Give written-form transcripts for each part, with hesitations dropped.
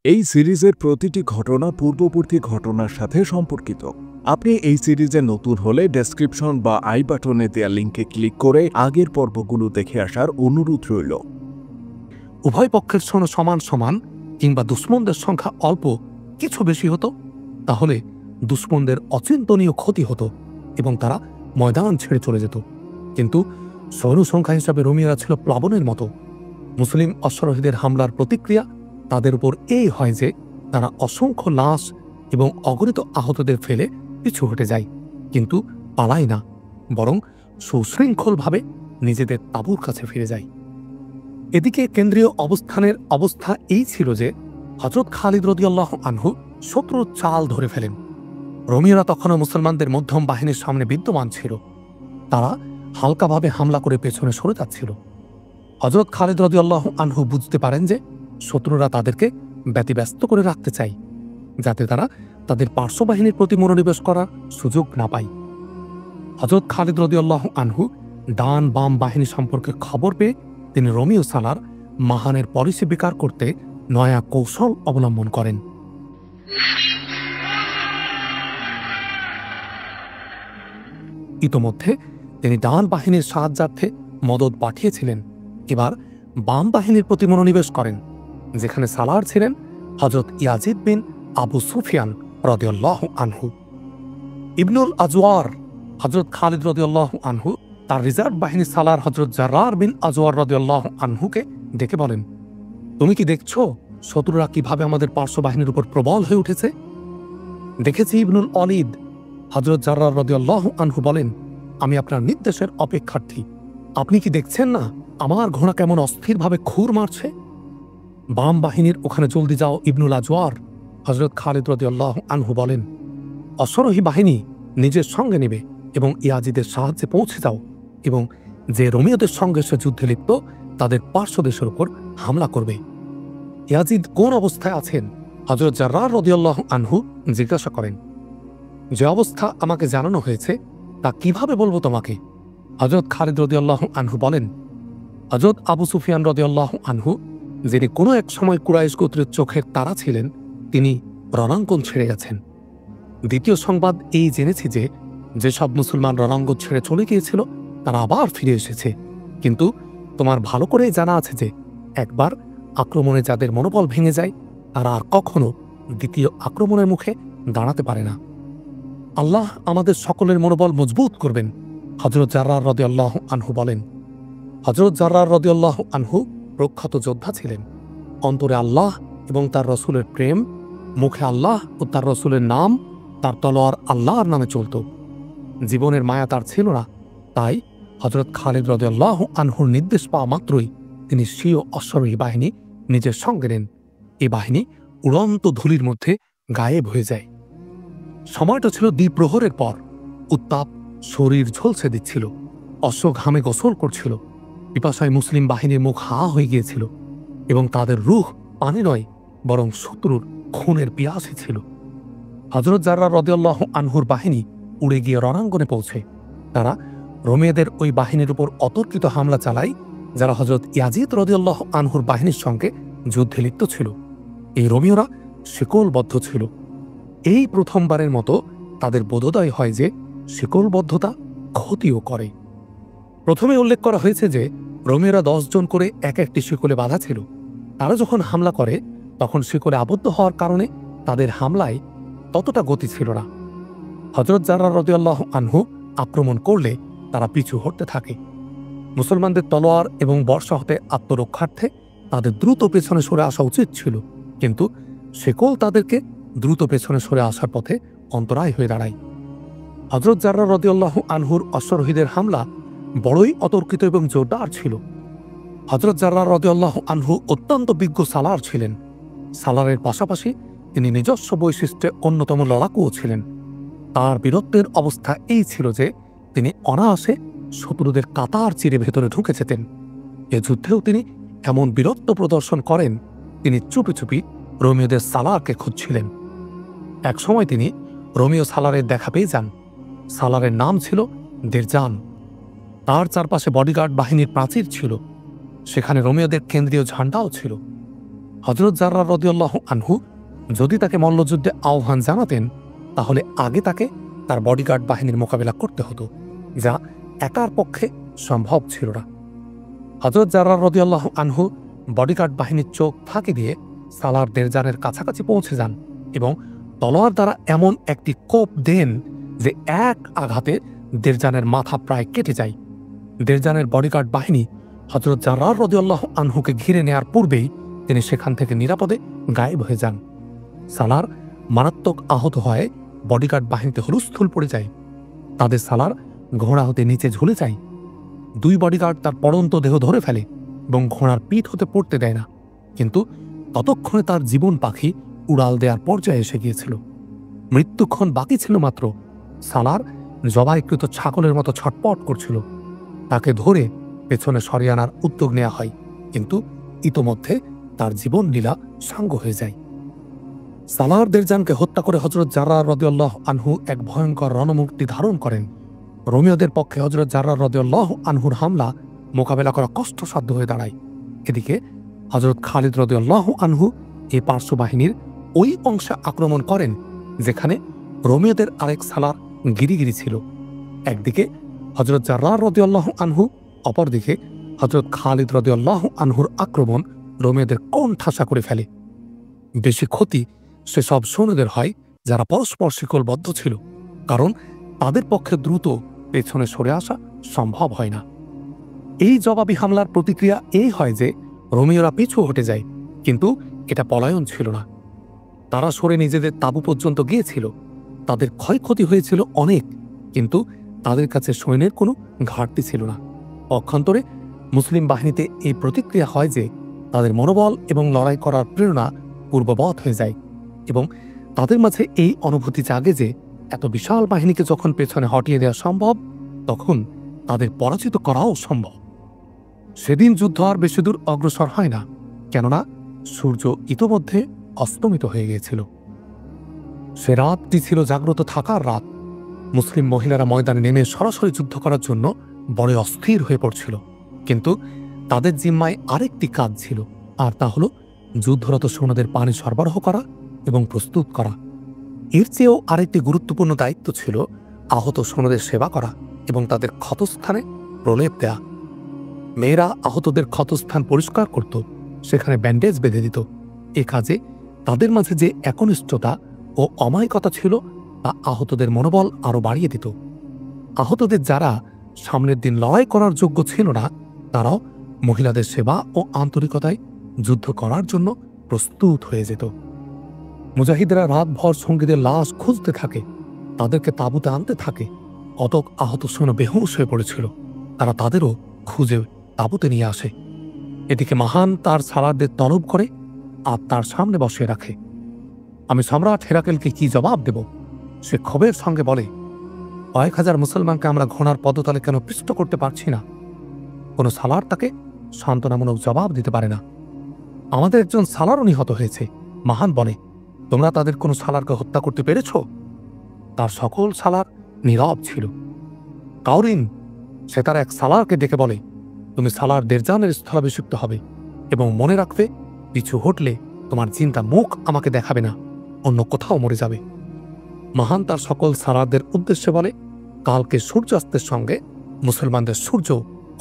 এই সিরিজের প্রতিটি ঘটনা পূর্ববর্তী ঘটনার সাথে সম্পর্কিত। আপনি এই সিরিজে নতুন হলে ডেসক্রিপশন বা আই বাটনে দেয়া লিঙ্কে ক্লিক করে আগের পর্বগুলো দেখে আসার অনুরোধ রইল। উভয় পক্ষের সঙ্গে সমান সমান কিংবা দুশ্মনদের সংখ্যা অল্প কিছু বেশি হতো, তাহলে দুশ্মনদের অচিন্তনীয় ক্ষতি হতো এবং তারা ময়দান ছেড়ে চলে যেত। কিন্তু সৈন্য সংখ্যা হিসাবে রোমিয়ারা ছিল প্লাবনের মতো। মুসলিম অশ্বারোহীদের হামলার প্রতিক্রিয়া তাদের উপর এই হয় যে তারা অসংখ্য লাশ এবং অগণিত আহতদের ফেলে পিছু হটে যায়, কিন্তু পালায় না, বরং সুশৃঙ্খলভাবে নিজেদের তাঁবুর কাছে ফিরে যায়। এদিকে কেন্দ্রীয় অবস্থানের অবস্থা এই ছিল যে হযরত খালিদ রাদিয়াল্লাহু আনহু শত্রুর চাল ধরে ফেলেন। রোমিয়ারা তখনও মুসলমানদের মধ্যম বাহিনীর সামনে বিদ্যমান ছিল। তারা হালকাভাবে হামলা করে পেছনে সরে যাচ্ছিল। হযরত খালিদ রাদিয়াল্লাহু আনহু বুঝতে পারেন যে শত্রুরা তাদেরকে ব্যতিব্যস্ত করে রাখতে চায়, যাতে তারা তাদের পার্শ্ববাহিনীর প্রতি মনোনিবেশ করার সুযোগ না পায়। হযরত খালিদ রাদিয়াল্লাহু আনহু ডান বাম বাহিনী সম্পর্কে খবর পেয়ে তিনি রোমিও সালার মাহানের পলিসি বিকার করতে নয়া কৌশল অবলম্বন করেন। ইতোমধ্যে তিনি ডান বাহিনীর সাহায্যার্থে মদদ পাঠিয়েছিলেন। এবার বাম বাহিনীর প্রতি মনোনিবেশ করেন, যেখানে সালার ছিলেন হযরত ইয়াজিদ বিন আবু সুফিয়ান রাদিয়াল্লাহু আনহু। ইবনুল আজওয়ার হযরত খালিদ রাদিয়াল্লাহু আনহু তার রিজার্ভ বাহিনী সালার হযরত জাররার বিন আজওয়ার রাদিয়াল্লাহু আনহুকে ডেকে বলেন, তুমি কি দেখছো শত্রুরা কিভাবে আমাদের পার্শ্ব বাহিনীর উপর প্রবল হয়ে উঠেছে? দেখেছি ইবনুল অলিদ। হযরত জাররার রাদিয়াল্লাহু আনহু বলেন, আমি আপনার নির্দেশের অপেক্ষার্থী। আপনি কি দেখছেন না আমার ঘোড়া কেমন অস্থিরভাবে খুর মারছে? বাম বাহিনীর ওখানে জলদি যাও ইবনুল আজওয়ার। হযরত খালিদ রাদিয়াল্লাহু আনহু বলেন, অশ্বারোহী বাহিনী নিজের সঙ্গে নেবে এবং ইয়াজিদের সাহায্যে পৌঁছে যাও এবং যে রোমিওদের সঙ্গে সে যুদ্ধে লিপ্ত তাদের পার্শ্বদেশের উপর হামলা করবে। ইয়াজিদ কোন অবস্থায় আছেন? হযরত জাররার রাদিয়াল্লাহু আনহু জিজ্ঞাসা করেন। যে অবস্থা আমাকে জানানো হয়েছে তা কিভাবে বলবো তোমাকে? হযরত খালিদ রাদিয়াল্লাহু আনহু বলেন, হযরত আবু সুফিয়ান রাদিয়াল্লাহু আনহু, যিনি কোনো এক সময় কুরাইশ গোত্রের চোখের তারা ছিলেন, তিনি রণাঙ্গন ছেড়ে গেছেন। দ্বিতীয় সংবাদ এই জেনেছি যে যেসব মুসলমান রণাঙ্গন ছেড়ে চলে গিয়েছিল তারা আবার ফিরে এসেছে, কিন্তু তোমার ভালো করেই জানা আছে যে একবার আক্রমণে যাদের মনোবল ভেঙে যায় তারা আর কখনো দ্বিতীয় আক্রমণের মুখে দাঁড়াতে পারে না। আল্লাহ আমাদের সকলের মনোবল মজবুত করবেন। হযরত জাররার রাদিয়াল্লাহু আনহু বলেন, হযরত জাররার রাদিয়াল্লাহু আনহু প্রখ্যাত যোদ্ধা ছিলেন। অন্তরে আল্লাহ এবং তার রসুলের প্রেম, মুখে আল্লাহ ও তার রসুলের নাম, তার তলোয়ার আল্লাহর নামে চলত। জীবনের মায়া তার ছিল না, তাই হযরত খালিদ রাদিয়াল্লাহু আনহুর নির্দেশ পাওয়া মাত্রই তিনি স্বীয় অশ্বারোহী বাহিনী নিজের সঙ্গে নেন। এই বাহিনী উড়ন্ত ধূলির মধ্যে গায়েব হয়ে যায়। সময়টা ছিল দ্বিপ্রহরের পর। উত্তাপ শরীর ঝলসে দিচ্ছিল, অশ্ব ঘামে গোসল করছিল, পিপাসায় মুসলিম বাহিনীর মুখ হা হয়ে গিয়েছিল এবং তাদের রূহ পানি নয় বরং শত্রুর খুনের পিয়াসী ছিল। হযরত জাররার রাদিয়াল্লাহু আনহুর বাহিনী উড়ে গিয়ে রণাঙ্গনে পৌঁছে। তারা রোমিয়াদের ওই বাহিনীর উপর অতর্কিত হামলা চালায় যারা হযরত ইয়াজিদ রাদিয়াল্লাহু আনহুর বাহিনীর সঙ্গে যুদ্ধে লিপ্ত ছিল। এই রোমিয়রা শিকলবদ্ধ ছিল। এই প্রথমবারের মতো তাদের বোধোদয় হয় যে শিকলবদ্ধতা ক্ষতিও করে। প্রথমে উল্লেখ করা হয়েছে যে রোমিয়রা 10 জন করে এক একটি শিকলে বাঁধা ছিল। তারা যখন হামলা করে তখন শিকলে আবদ্ধ হওয়ার কারণে তাদের হামলায় ততটা গতি ছিল না। হযরত জাররার রাদিয়াল্লাহু আনহু আক্রমণ করলে তারা পিছু হটতে থাকে। মুসলমানদের তলোয়ার এবং বর্শা হতে আত্মরক্ষার্থে তাদের দ্রুত পেছনে সরে আসা উচিত ছিল, কিন্তু শিকল তাদেরকে দ্রুত পেছনে সরে আসার পথে অন্তরায় হয়ে দাঁড়ায়। হযরত জাররার রাদিয়াল্লাহু আনহুর অশ্বারোহীদের হামলা বড়ই অতর্কিত এবং জোরদার ছিল। হযরত জাররার রাদিয়াল্লাহু আনহু অত্যন্ত বিজ্ঞ সালার ছিলেন। সালারের পাশাপাশি তিনি নিজস্ব বৈশিষ্ট্যে অন্যতম লড়াকুও ছিলেন। তার বীরত্বের অবস্থা এই ছিল যে তিনি অনায়াসে শত্রুদের কাতার চিরে ভেতরে ঢুকে যেতেন। এ যুদ্ধেও তিনি এমন বীরত্ব প্রদর্শন করেন, তিনি চুপি চুপি রোমিওদের সালারকে খুঁজছিলেন। এক সময় তিনি রোমিও সালারের দেখা পেয়ে যান। সালারের নাম ছিল দেরজান। তার চারপাশে বডিগার্ড বাহিনীর প্রাচীর ছিল। সেখানে রোমিওদের কেন্দ্রীয় ঝান্ডাও ছিল। হযরত জাররাহ রাদিয়াল্লাহু আনহু যদি তাকে মল্লযুদ্ধে আহ্বান জানাতেন, তাহলে আগে তাকে তার বডিগার্ড বাহিনীর মোকাবিলা করতে হতো, যা একার পক্ষে সম্ভব ছিল না। হযরত জাররাহ রাদিয়াল্লাহু আনহু বডিগার্ড বাহিনীর চোখ ফাঁকি দিয়ে সালার দেরজানের কাছাকাছি পৌঁছে যান এবং তলোয়ার দ্বারা এমন একটি কোপ দেন যে এক আঘাতে দেরজানের মাথা প্রায় কেটে যায়। দেরজানের বডিগার্ড বাহিনী হযরত জাররাহ রাদিয়াল্লাহু আনহুকে ঘিরে নেয়ার পূর্বেই তিনি সেখান থেকে নিরাপদে গায়েব হয়ে যান। সালার মারাত্মক আহত হয়ে বডিগার্ড বাহিনীতে হুলস্থুল পড়ে যায়। তাদের সালার ঘোড়া হতে নিচে ঝুলে যায়। দুই বডিগার্ড তার পড়ন্ত দেহ ধরে ফেলে এবং ঘোড়ার পিঠ হতে পড়তে দেয় না, কিন্তু ততক্ষণে তার জীবন পাখি উড়াল দেওয়ার পর্যায়ে এসে গিয়েছিল। মৃত্যুক্ষণ বাকি ছিল মাত্র। সালার জবাইকৃত ছাগলের মতো ছটপট করছিল। তাকে ধরে পেছনে সরিয়ে আনার উদ্যোগ নেওয়া হয়, কিন্তু ইতোমধ্যে তার জীবন লীলা সাঙ্গ হয়ে যায়। সালার দেরজানকে হত্যা করে হযরত জাররাহ রাদিয়াল্লাহু আনহু এক ভয়ঙ্কর রণমূর্তি ধারণ করেন। রোমীয়দের পক্ষে হযরত জাররাহ রাদিয়াল্লাহু আনহুর হামলা মোকাবেলা করা কষ্টসাধ্য হয়ে দাঁড়ায়। এদিকে হযরত খালিদ রাদিয়াল্লাহু আনহু এই পার্শ্ব বাহিনীর ওই অংশে আক্রমণ করেন যেখানে রোমীয়দের আরেক সালার গিরিগিরি ছিল। একদিকে হযরত জাররাহ রাদিয়াল্লাহু আনহু, অপরদিকে হযরত খালিদ রাদিয়াল্লাহু আনহুর আক্রমণ রোমীয়দের কোণঠাসা করে ফেলে। বেশি ক্ষতি সেসব সৈন্যদের হয় যারা পরস্পর শিকলবদ্ধ ছিল, কারণ তাদের পক্ষে দ্রুত পেছনে সরে আসা সম্ভব হয় না। এই জবাবি হামলার প্রতিক্রিয়া এই হয় যে রোমীয়রা পিছু হটে যায়, কিন্তু এটা পলায়ন ছিল না। তারা সরে নিজেদের তাঁবু পর্যন্ত গিয়েছিল। তাদের ক্ষয়ক্ষতি হয়েছিল অনেক, কিন্তু তাদের কাছে সৈন্যের কোনো ঘাটতি ছিল না। পক্ষান্তরে মুসলিম বাহিনীতে এই প্রতিক্রিয়া হয় যে তাদের মনোবল এবং লড়াই করার প্রেরণা পূর্ববৎ হয়ে যায় এবং তাদের মাঝে এই অনুভূতি জাগে যে এত বিশাল বাহিনীকে যখন পেছনে হটিয়ে দেওয়া সম্ভব, তখন তাদের পরাজিত করাও সম্ভব। সেদিন যুদ্ধ আর বেশি দূর অগ্রসর হয় না, কেননা সূর্য ইতোমধ্যে অস্তমিত হয়ে গিয়েছিল। সে রাতটি ছিল জাগ্রত থাকার রাত। মুসলিম মহিলারা ময়দানে নেমে সরাসরি যুদ্ধ করার জন্য বড় অস্থির হয়ে পড়ছিল, কিন্তু তাদের জিম্মায় আরেকটি কাজ ছিল, আর তা হল যুদ্ধরত সৈন্যদের পানি সরবরাহ করা এবং প্রস্তুত করা। এর চেয়েও আরেকটি গুরুত্বপূর্ণ দায়িত্ব ছিল আহত সৈন্যদের সেবা করা এবং তাদের ক্ষতস্থানে প্রলেপ দেয়া। মেয়েরা আহতদের ক্ষতস্থান পরিষ্কার করত, সেখানে ব্যান্ডেজ বেঁধে দিত। এ কাজে তাদের মাঝে যে একনিষ্ঠতা ও অমায়িকতা ছিল তা আহতদের মনোবল আরও বাড়িয়ে দিত। আহতদের যারা সামনের দিন লড়াই করার যোগ্য ছিল না, তারাও মহিলাদের সেবা ও আন্তরিকতায় যুদ্ধ করার জন্য প্রস্তুত হয়ে যেত। মুজাহিদরা রাতভর সঙ্গীদের লাশ খুঁজতে থাকে, তাদেরকে তাঁবুতে আনতে থাকে। কতক আহত সৈন্য বেহুশ হয়ে পড়েছিল, তারা তাদেরও খুঁজে তাঁবুতে নিয়ে আসে। এদিকে মাহান তার সালারদের তলব করে আর তার সামনে বসিয়ে রাখে। আমি সম্রাট হেরাকেলকে কি জবাব দেব? সে ক্ষোভের সঙ্গে বলে, কয়েক হাজার মুসলমানকে আমরা ঘোড়ার পদতলে কেন পিষ্ট করতে পারছি না? কোনো সালার তাকে সান্ত্বনামূলক জবাব দিতে পারে না। আমাদের একজন সালারও নিহত হয়েছে। মাহান বলে, তোমরা তাদের কোনো সালারকে হত্যা করতে পেরেছ? তার সকল সালার নীরব ছিল। কাউরিন, সে তার এক সালারকে ডেকে বলে, তুমি সালার দেরজানের স্থলাভিষিক্ত হবে এবং মনে রাখবে, পিছু হটলে তোমার চিন্তা মুখ আমাকে দেখাবে না, অন্য কোথাও মরে যাবে। মাহান তার সকল সালারদের উদ্দেশ্যে বলে, কালকে সূর্যাস্তের সঙ্গে মুসলমানদের সূর্য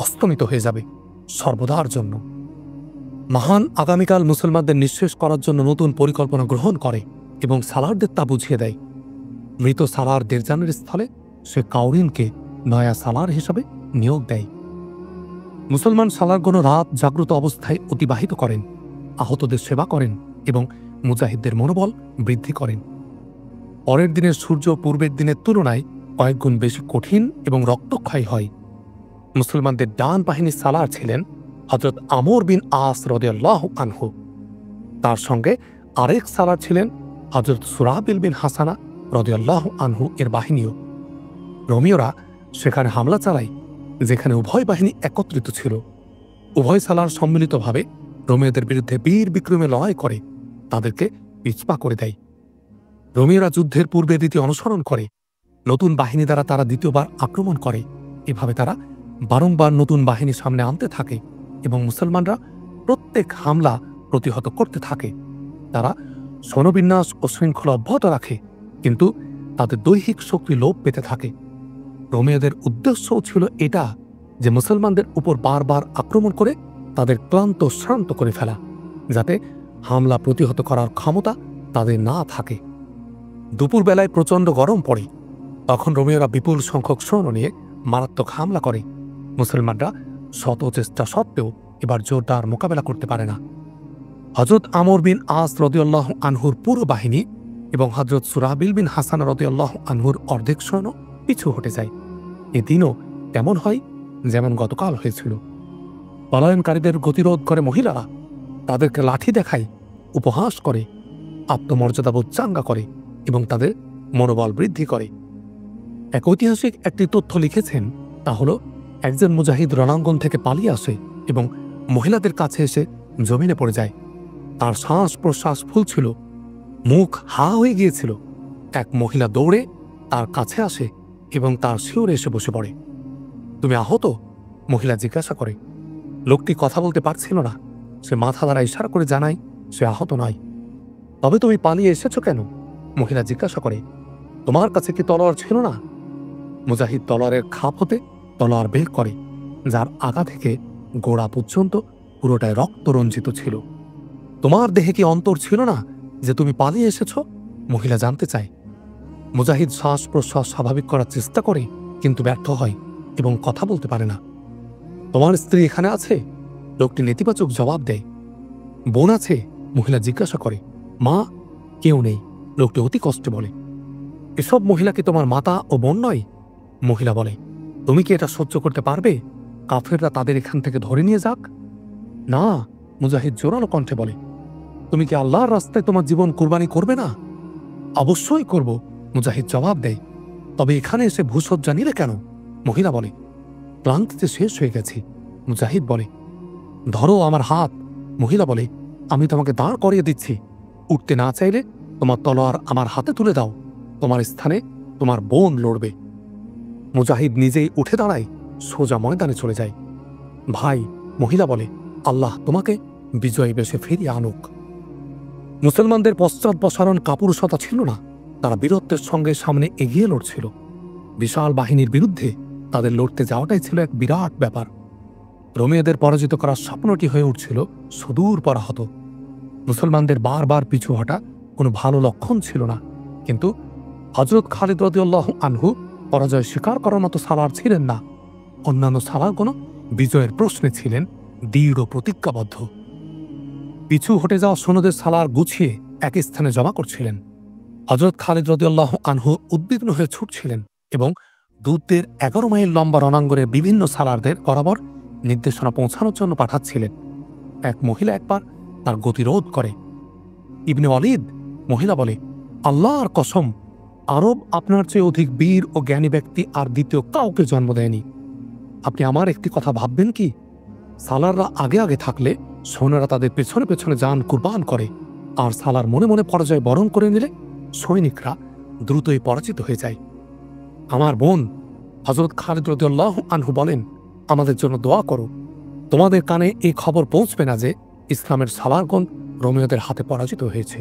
অস্তমিত হয়ে যাবে সর্বদার জন্য। মাহান আগামীকাল মুসলমানদের নিঃশেষ করার জন্য নতুন পরিকল্পনা গ্রহণ করে এবং সালারদের তা বুঝিয়ে দেয়। মৃত সালার দেরজানের স্থলে সে কাউরিনকে নয়া সালার হিসাবে নিয়োগ দেয়। মুসলমান সালারগণ রাত জাগ্রত অবস্থায় অতিবাহিত করেন, আহতদের সেবা করেন এবং মুজাহিদদের মনোবল বৃদ্ধি করেন। পরের দিনের সূর্য পূর্বের দিনের তুলনায় কয়েক গুণ বেশি কঠিন এবং রক্তক্ষয়ী হয়। মুসলমানদের ডান বাহিনীর সালার ছিলেন হযরত আমর বিন আস রাদিয়াল্লাহু আনহু। তার সঙ্গে আরেক সালার ছিলেন হযরত সুরাবিল বিন হাসানা রাদিয়াল্লাহু আনহু এর বাহিনীও। রোমীয়রা সেখানে হামলা চালায় যেখানে উভয় বাহিনী একত্রিত ছিল। উভয় সালার সম্মিলিতভাবে রোমীয়দের বিরুদ্ধে বীর বিক্রমে লড়াই করে তাদেরকে পিছপা করে দেয়। রোমীয়রা যুদ্ধের পূর্বে রীতি অনুসরণ করে নতুন বাহিনী দ্বারা তারা দ্বিতীয়বার আক্রমণ করে। এভাবে তারা বারংবার নতুন বাহিনী সামনে আনতে থাকে এবং মুসলমানরা প্রত্যেক হামলা প্রতিহত করতে থাকে। তারা সৈন্যবিন্যাস ও শৃঙ্খলা অব্যাহত রাখে, কিন্তু তাদের দৈহিক শক্তি লোপ পেতে থাকে। রোমীয়দের উদ্দেশ্যও ছিল এটা যে মুসলমানদের উপর বারবার আক্রমণ করে তাদের ক্লান্ত শ্রান্ত করে ফেলা, যাতে হামলা প্রতিহত করার ক্ষমতা তাদের না থাকে। দুপুরবেলায় প্রচণ্ড গরম পড়ে। তখন রোমীয়রা বিপুল সংখ্যক সৈন্য নিয়ে মারাত্মক হামলা করে। মুসলমানরা শত চেষ্টা সত্ত্বেও এবার জোরদার মোকাবেলা করতে পারে না। হযরত আমর বিন আস রাদিয়াল্লাহু আনহুর পুরো বাহিনী এবং হযরত সুরাহবিল বিন হাসান রাদিয়াল্লাহু আনহুর অর্ধেক সৈন্য পিছু হটে যায়। এদিনও তেমন হয় যেমন গতকাল হয়েছিল। পলায়নকারীদের গতিরোধ করে মহিলারা, তাদেরকে লাঠি দেখায়, উপহাস করে, আত্মমর্যাদাবোধ চাঙ্গা করে এবং তাদের মনোবল বৃদ্ধি করে। এক ঐতিহাসিক একটি তথ্য লিখেছেন, তা হল একজন মুজাহিদ রণাঙ্গন থেকে পালিয়ে আসে এবং মহিলাদের কাছে এসে জমিনে পড়ে যায়। তার শ্বাস প্রশ্বাস ফুলছিল, মুখ হা হয়ে গিয়েছিল। এক মহিলা দৌড়ে তার কাছে আসে এবং তার শিওরে এসে বসে পড়ে। তুমি আহত? মহিলা জিজ্ঞাসা করে। লোকটি কথা বলতে পারছিল না। সে মাথা দ্বারা ইশারা করে জানায় সে আহত নয়। তবে তুমি পালিয়ে এসেছো কেন? মহিলা জিজ্ঞাসা করে। তোমার কাছে কি তলোয়ার ছিল না? মুজাহিদ তলোয়ারের খাপ হতে তলোয়ার বের করে, যার আগা থেকে গোড়া পর্যন্ত পুরোটাই রক্ত রঞ্জিত ছিল। তোমার দেহে কি অন্তর ছিল না যে তুমি পালিয়ে এসেছ? মহিলা জানতে চায়। মুজাহিদ শ্বাস প্রশ্বাস স্বাভাবিক করার চেষ্টা করে, কিন্তু ব্যর্থ হয় এবং কথা বলতে পারে না। তোমার স্ত্রী এখানে আছে? লোকটি নেতিবাচক জবাব দেয়। বোন আছে? মহিলা জিজ্ঞাসা করে। মা? কেউ নেই, লোকটি অতি কষ্টে বলে। এসব মহিলা কি তোমার মাতা ও বোন নয়? মহিলা বলে। তুমি কি এটা সহ্য করতে পারবে? কাফেররা তাদের এখান থেকে ধরে নিয়ে যাক। না, মুজাহিদ জোরালো কণ্ঠে বলে। তুমি কি আল্লাহর রাস্তায় তোমার জীবন কুরবানি করবে না? অবশ্যই করব, মুজাহিদ জবাব দেয়। তবে এখানে এসে ভূসজ্জা নিলে কেন? মহিলা বলে। ক্লান্তিতে শেষ হয়ে গেছি। মুজাহিদ বলে। ধরো আমার হাত। মহিলা বলে। আমি তোমাকে দাঁড় করিয়ে দিচ্ছি। উঠতে না চাইলে তোমার তলোয়ার আমার হাতে তুলে দাও। তোমার স্থানে তোমার বোন লড়বে। মুজাহিদ নিজেই উঠে দাঁড়ায়, সোজা ময়দানে চলে যায়। ভাই, মহিলা বলে, আল্লাহ তোমাকে বিজয়ী বেশে ফিরিয়ে আনুক। মুসলমানদের পশ্চাৎপসারণ কাপুরুষতা ছিল না। তারা বীরত্বের সঙ্গে সামনে এগিয়ে লড়ছিল। বিশাল বাহিনীর বিরুদ্ধে তাদের লড়তে যাওয়াটাই ছিল এক বিরাট ব্যাপার। রোমীয়দের পরাজিত করার স্বপ্নটি হয়ে উঠছিল সুদূর পরাহত। মুসলমানদের বারবার পিছু হটা কোনো ভালো লক্ষণ ছিল না। কিন্তু হযরত খালিদ রাদিয়াল্লাহু আনহু পরাজয় স্বীকার করার মতো সালার ছিলেন না। অন্যান্য সালারগণ বিজয়ের প্রশ্নে ছিলেন দৃঢ় প্রতিজ্ঞাবদ্ধ। পিছু হটে যাওয়া সৈন্যদের সালার গুছিয়ে এক স্থানে জমা করছিলেন। হযরত খালিদ রাদিয়াল্লাহু আনহু উদ্বিগ্ন হয়ে ছুটছিলেন এবং দূতদের 11 মাইল লম্বা রণাঙ্গনের বিভিন্ন সালারদের বরাবর নির্দেশনা পৌঁছানোর জন্য পাঠাচ্ছিলেন। এক মহিলা একবার তার গতিরোধ করে। ইবনে ওয়ালিদ, মহিলা বলে, আল্লাহর কসম, আরব আপনার চেয়ে অধিক বীর ও জ্ঞানী ব্যক্তি আর দ্বিতীয় কাউকে জন্ম দেয়নি। আপনি আমার একটি কথা ভাববেন কি? সালাররা আগে আগে থাকলে সৈন্যরা তাদের পেছনে পেছনে যান কুরবান করে, আর সালার মনে মনে পরাজয় বরণ করে নিলে সৈনিকরা দ্রুতই পরাজিত হয়ে যায়। আমার বোন হযরত খালিদ রাদিয়াল্লাহু আনহু বলেন, আমাদের জন্য দোয়া করো। তোমাদের কানে এই খবর পৌঁছবে না যে ইসলামের সালারগণ রোমীয়দের হাতে পরাজিত হয়েছে।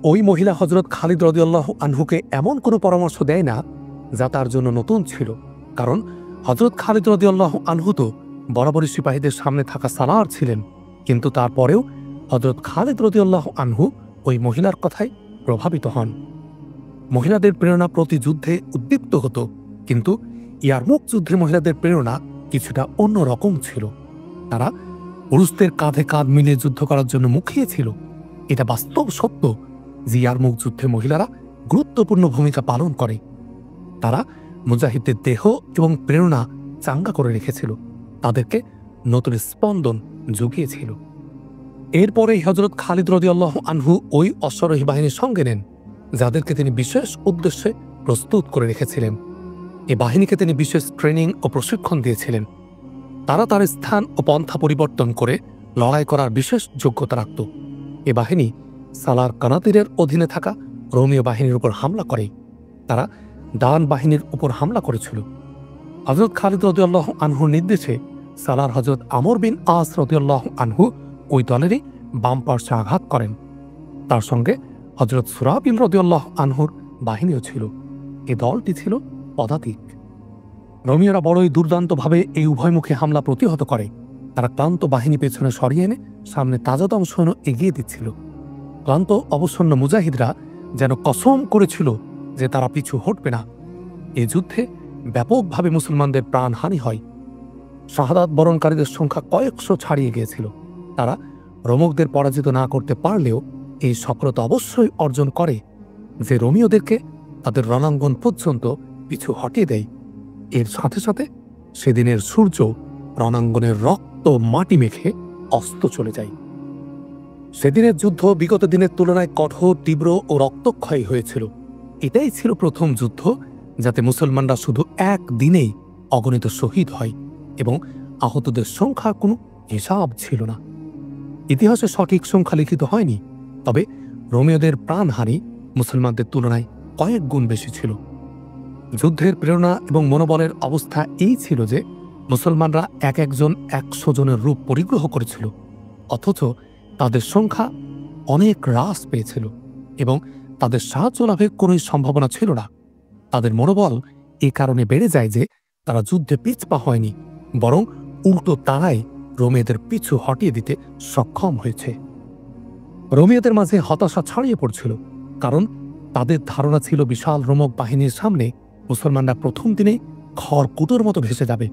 ওই মহিলা হযরত খালিদ রাদিয়াল্লাহু আনহুকে এমন কোনো পরামর্শ দেয় না যা তার জন্য নতুন ছিল, কারণ হযরত খালিদ রাদিয়াল্লাহু আনহু তো বরাবরই সিপাহীদের সামনে থাকা সালার ছিলেন। কিন্তু তারপরেও হযরত খালিদ রাদিয়াল্লাহু আনহু ওই মহিলার কথায় প্রভাবিত হন। মহিলাদের প্রেরণা প্রতি যুদ্ধে উদ্দীপ্ত হতো, কিন্তু ইয়ারমুক যুদ্ধে মহিলাদের প্রেরণা কিছুটা অন্যরকম ছিল। তারা পুরুষদের কাঁধে কাঁধ মিলিয়ে যুদ্ধ করার জন্য মুখিয়ে ছিল। এটা বাস্তব সত্য যে ইয়ারমুক যুদ্ধে মহিলারা গুরুত্বপূর্ণ ভূমিকা পালন করে। তারা মুজাহিদদের দেহ এবং প্রেরণা চাঙ্গা করে রেখেছিল, তাদেরকে নতুন স্পন্দন জুগিয়েছিল। এরপরেই হযরত খালিদ রাদিয়াল্লাহু আনহু ওই অশ্বারোহী বাহিনীর সঙ্গে নেন, যাদেরকে তিনি বিশেষ উদ্দেশ্যে প্রস্তুত করে রেখেছিলেন। এ বাহিনীকে তিনি বিশেষ ট্রেনিং ও প্রশিক্ষণ দিয়েছিলেন। তারা তার স্থান ও পন্থা পরিবর্তন করে লড়াই করার বিশেষ যোগ্যতা রাখত। এ বাহিনী সালার কানাতিরের অধীনে থাকা রোমীয় বাহিনীর উপর হামলা করে। তারা ডান বাহিনীর উপর হামলা করেছিল। হযরত খালিদ রাদিয়াল্লাহু আনহুর নির্দেশে সালার হযরত আমর বিন আস রাদিয়াল্লাহু আনহু ওই দলেরই বাম পার্শ্বে আঘাত করেন। তার সঙ্গে হযরত সুরাবিল রাদিয়াল্লাহু আনহুর বাহিনীও ছিল। এ দলটি ছিল পদাতিক। রোমীয়রা বড়ই দুর্দান্তভাবে এই উভয়মুখী হামলা প্রতিহত করে। তারা ক্লান্ত বাহিনী পেছনে সরিয়ে এনে সামনে তাজাদম সৈন্য এগিয়ে দিচ্ছিল। ক্লান্ত অবসন্ন মুজাহিদরা যেন কসম করেছিল যে তারা পিছু হটবে না। এ যুদ্ধে ব্যাপকভাবে মুসলমানদের প্রাণহানি হয়। শাহাদাত বরণকারীদের সংখ্যা কয়েকশো ছাড়িয়ে গিয়েছিল। তারা রোমকদের পরাজিত না করতে পারলেও এই সফলতা অবশ্যই অর্জন করে যে রোমীয়দেরকে তাদের রণাঙ্গন পর্যন্ত পিছু হটিয়ে দেয়। এর সাথে সাথে সেদিনের সূর্য রণাঙ্গনের রক্ত মাটি মেখে অস্ত চলে যায়। সেদিনের যুদ্ধ বিগত দিনের তুলনায় কঠোর, তীব্র ও রক্তক্ষয়ী হয়েছিল। এটাই ছিল প্রথম যুদ্ধ যাতে মুসলমানরা শুধু এক দিনেই অগণিত শহীদ হয় এবং আহতদের সংখ্যা কোনো হিসাব ছিল না। ইতিহাসে সঠিক সংখ্যা লিখিত হয়নি, তবে রোমীয়দের প্রাণহানি মুসলমানদের তুলনায় কয়েক গুণ বেশি ছিল। যুদ্ধের প্রেরণা এবং মনোবলের অবস্থা এই ছিল যে মুসলমানরা এক একজন 100 জনের রূপ পরিগ্রহ করেছিল, অথচ তাদের সংখ্যা অনেক হ্রাস পেয়েছিল এবং তাদের সাহায্য লাভের কোন সম্ভাবনা ছিল না। তাদের মনোবল এ কারণে বেড়ে যায় যে তারা যুদ্ধে পিছপা হয়নি, বরং উল্টো তারাই রোমীয়দের পিছু হটিয়ে দিতে সক্ষম হয়েছে। রোমীয়দের মাঝে হতাশা ছড়িয়ে পড়ছিল, কারণ তাদের ধারণা ছিল বিশাল রোমক বাহিনীর সামনে মুসলমানরা প্রথম দিনে খড়কুটোর মতো ভেসে যাবে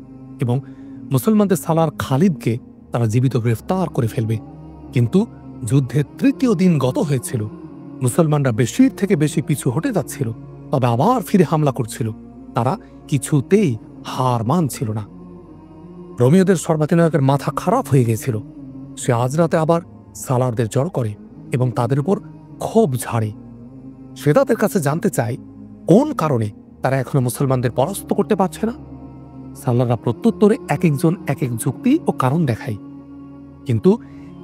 এবং মুসলমানদের সালার খালিদকে তারা জীবিত গ্রেফতার করে ফেলবে। কিন্তু যুদ্ধের তৃতীয় দিন গত হয়েছিল। মুসলমানরা বেশির থেকে বেশি পিছু হটে যাচ্ছিল, তবে আবার ফিরে হামলা করছিল। তারা কিছুতেই হার মানছিল না। রোমীয়দের সর্বাধিনায়কের মাথা খারাপ হয়ে গিয়েছিল। সে আজ রাতে আবার সালারদের জড় করে এবং তাদের উপর ক্ষোভ ঝাড়ে। সে তাদের কাছে জানতে চায় কোন কারণে তারা এখনো মুসলমানদের পরাস্ত করতে পারছে না। সালাররা প্রত্যুত্তরে এক একজন এক এক যুক্তি ও কারণ দেখায়, কিন্তু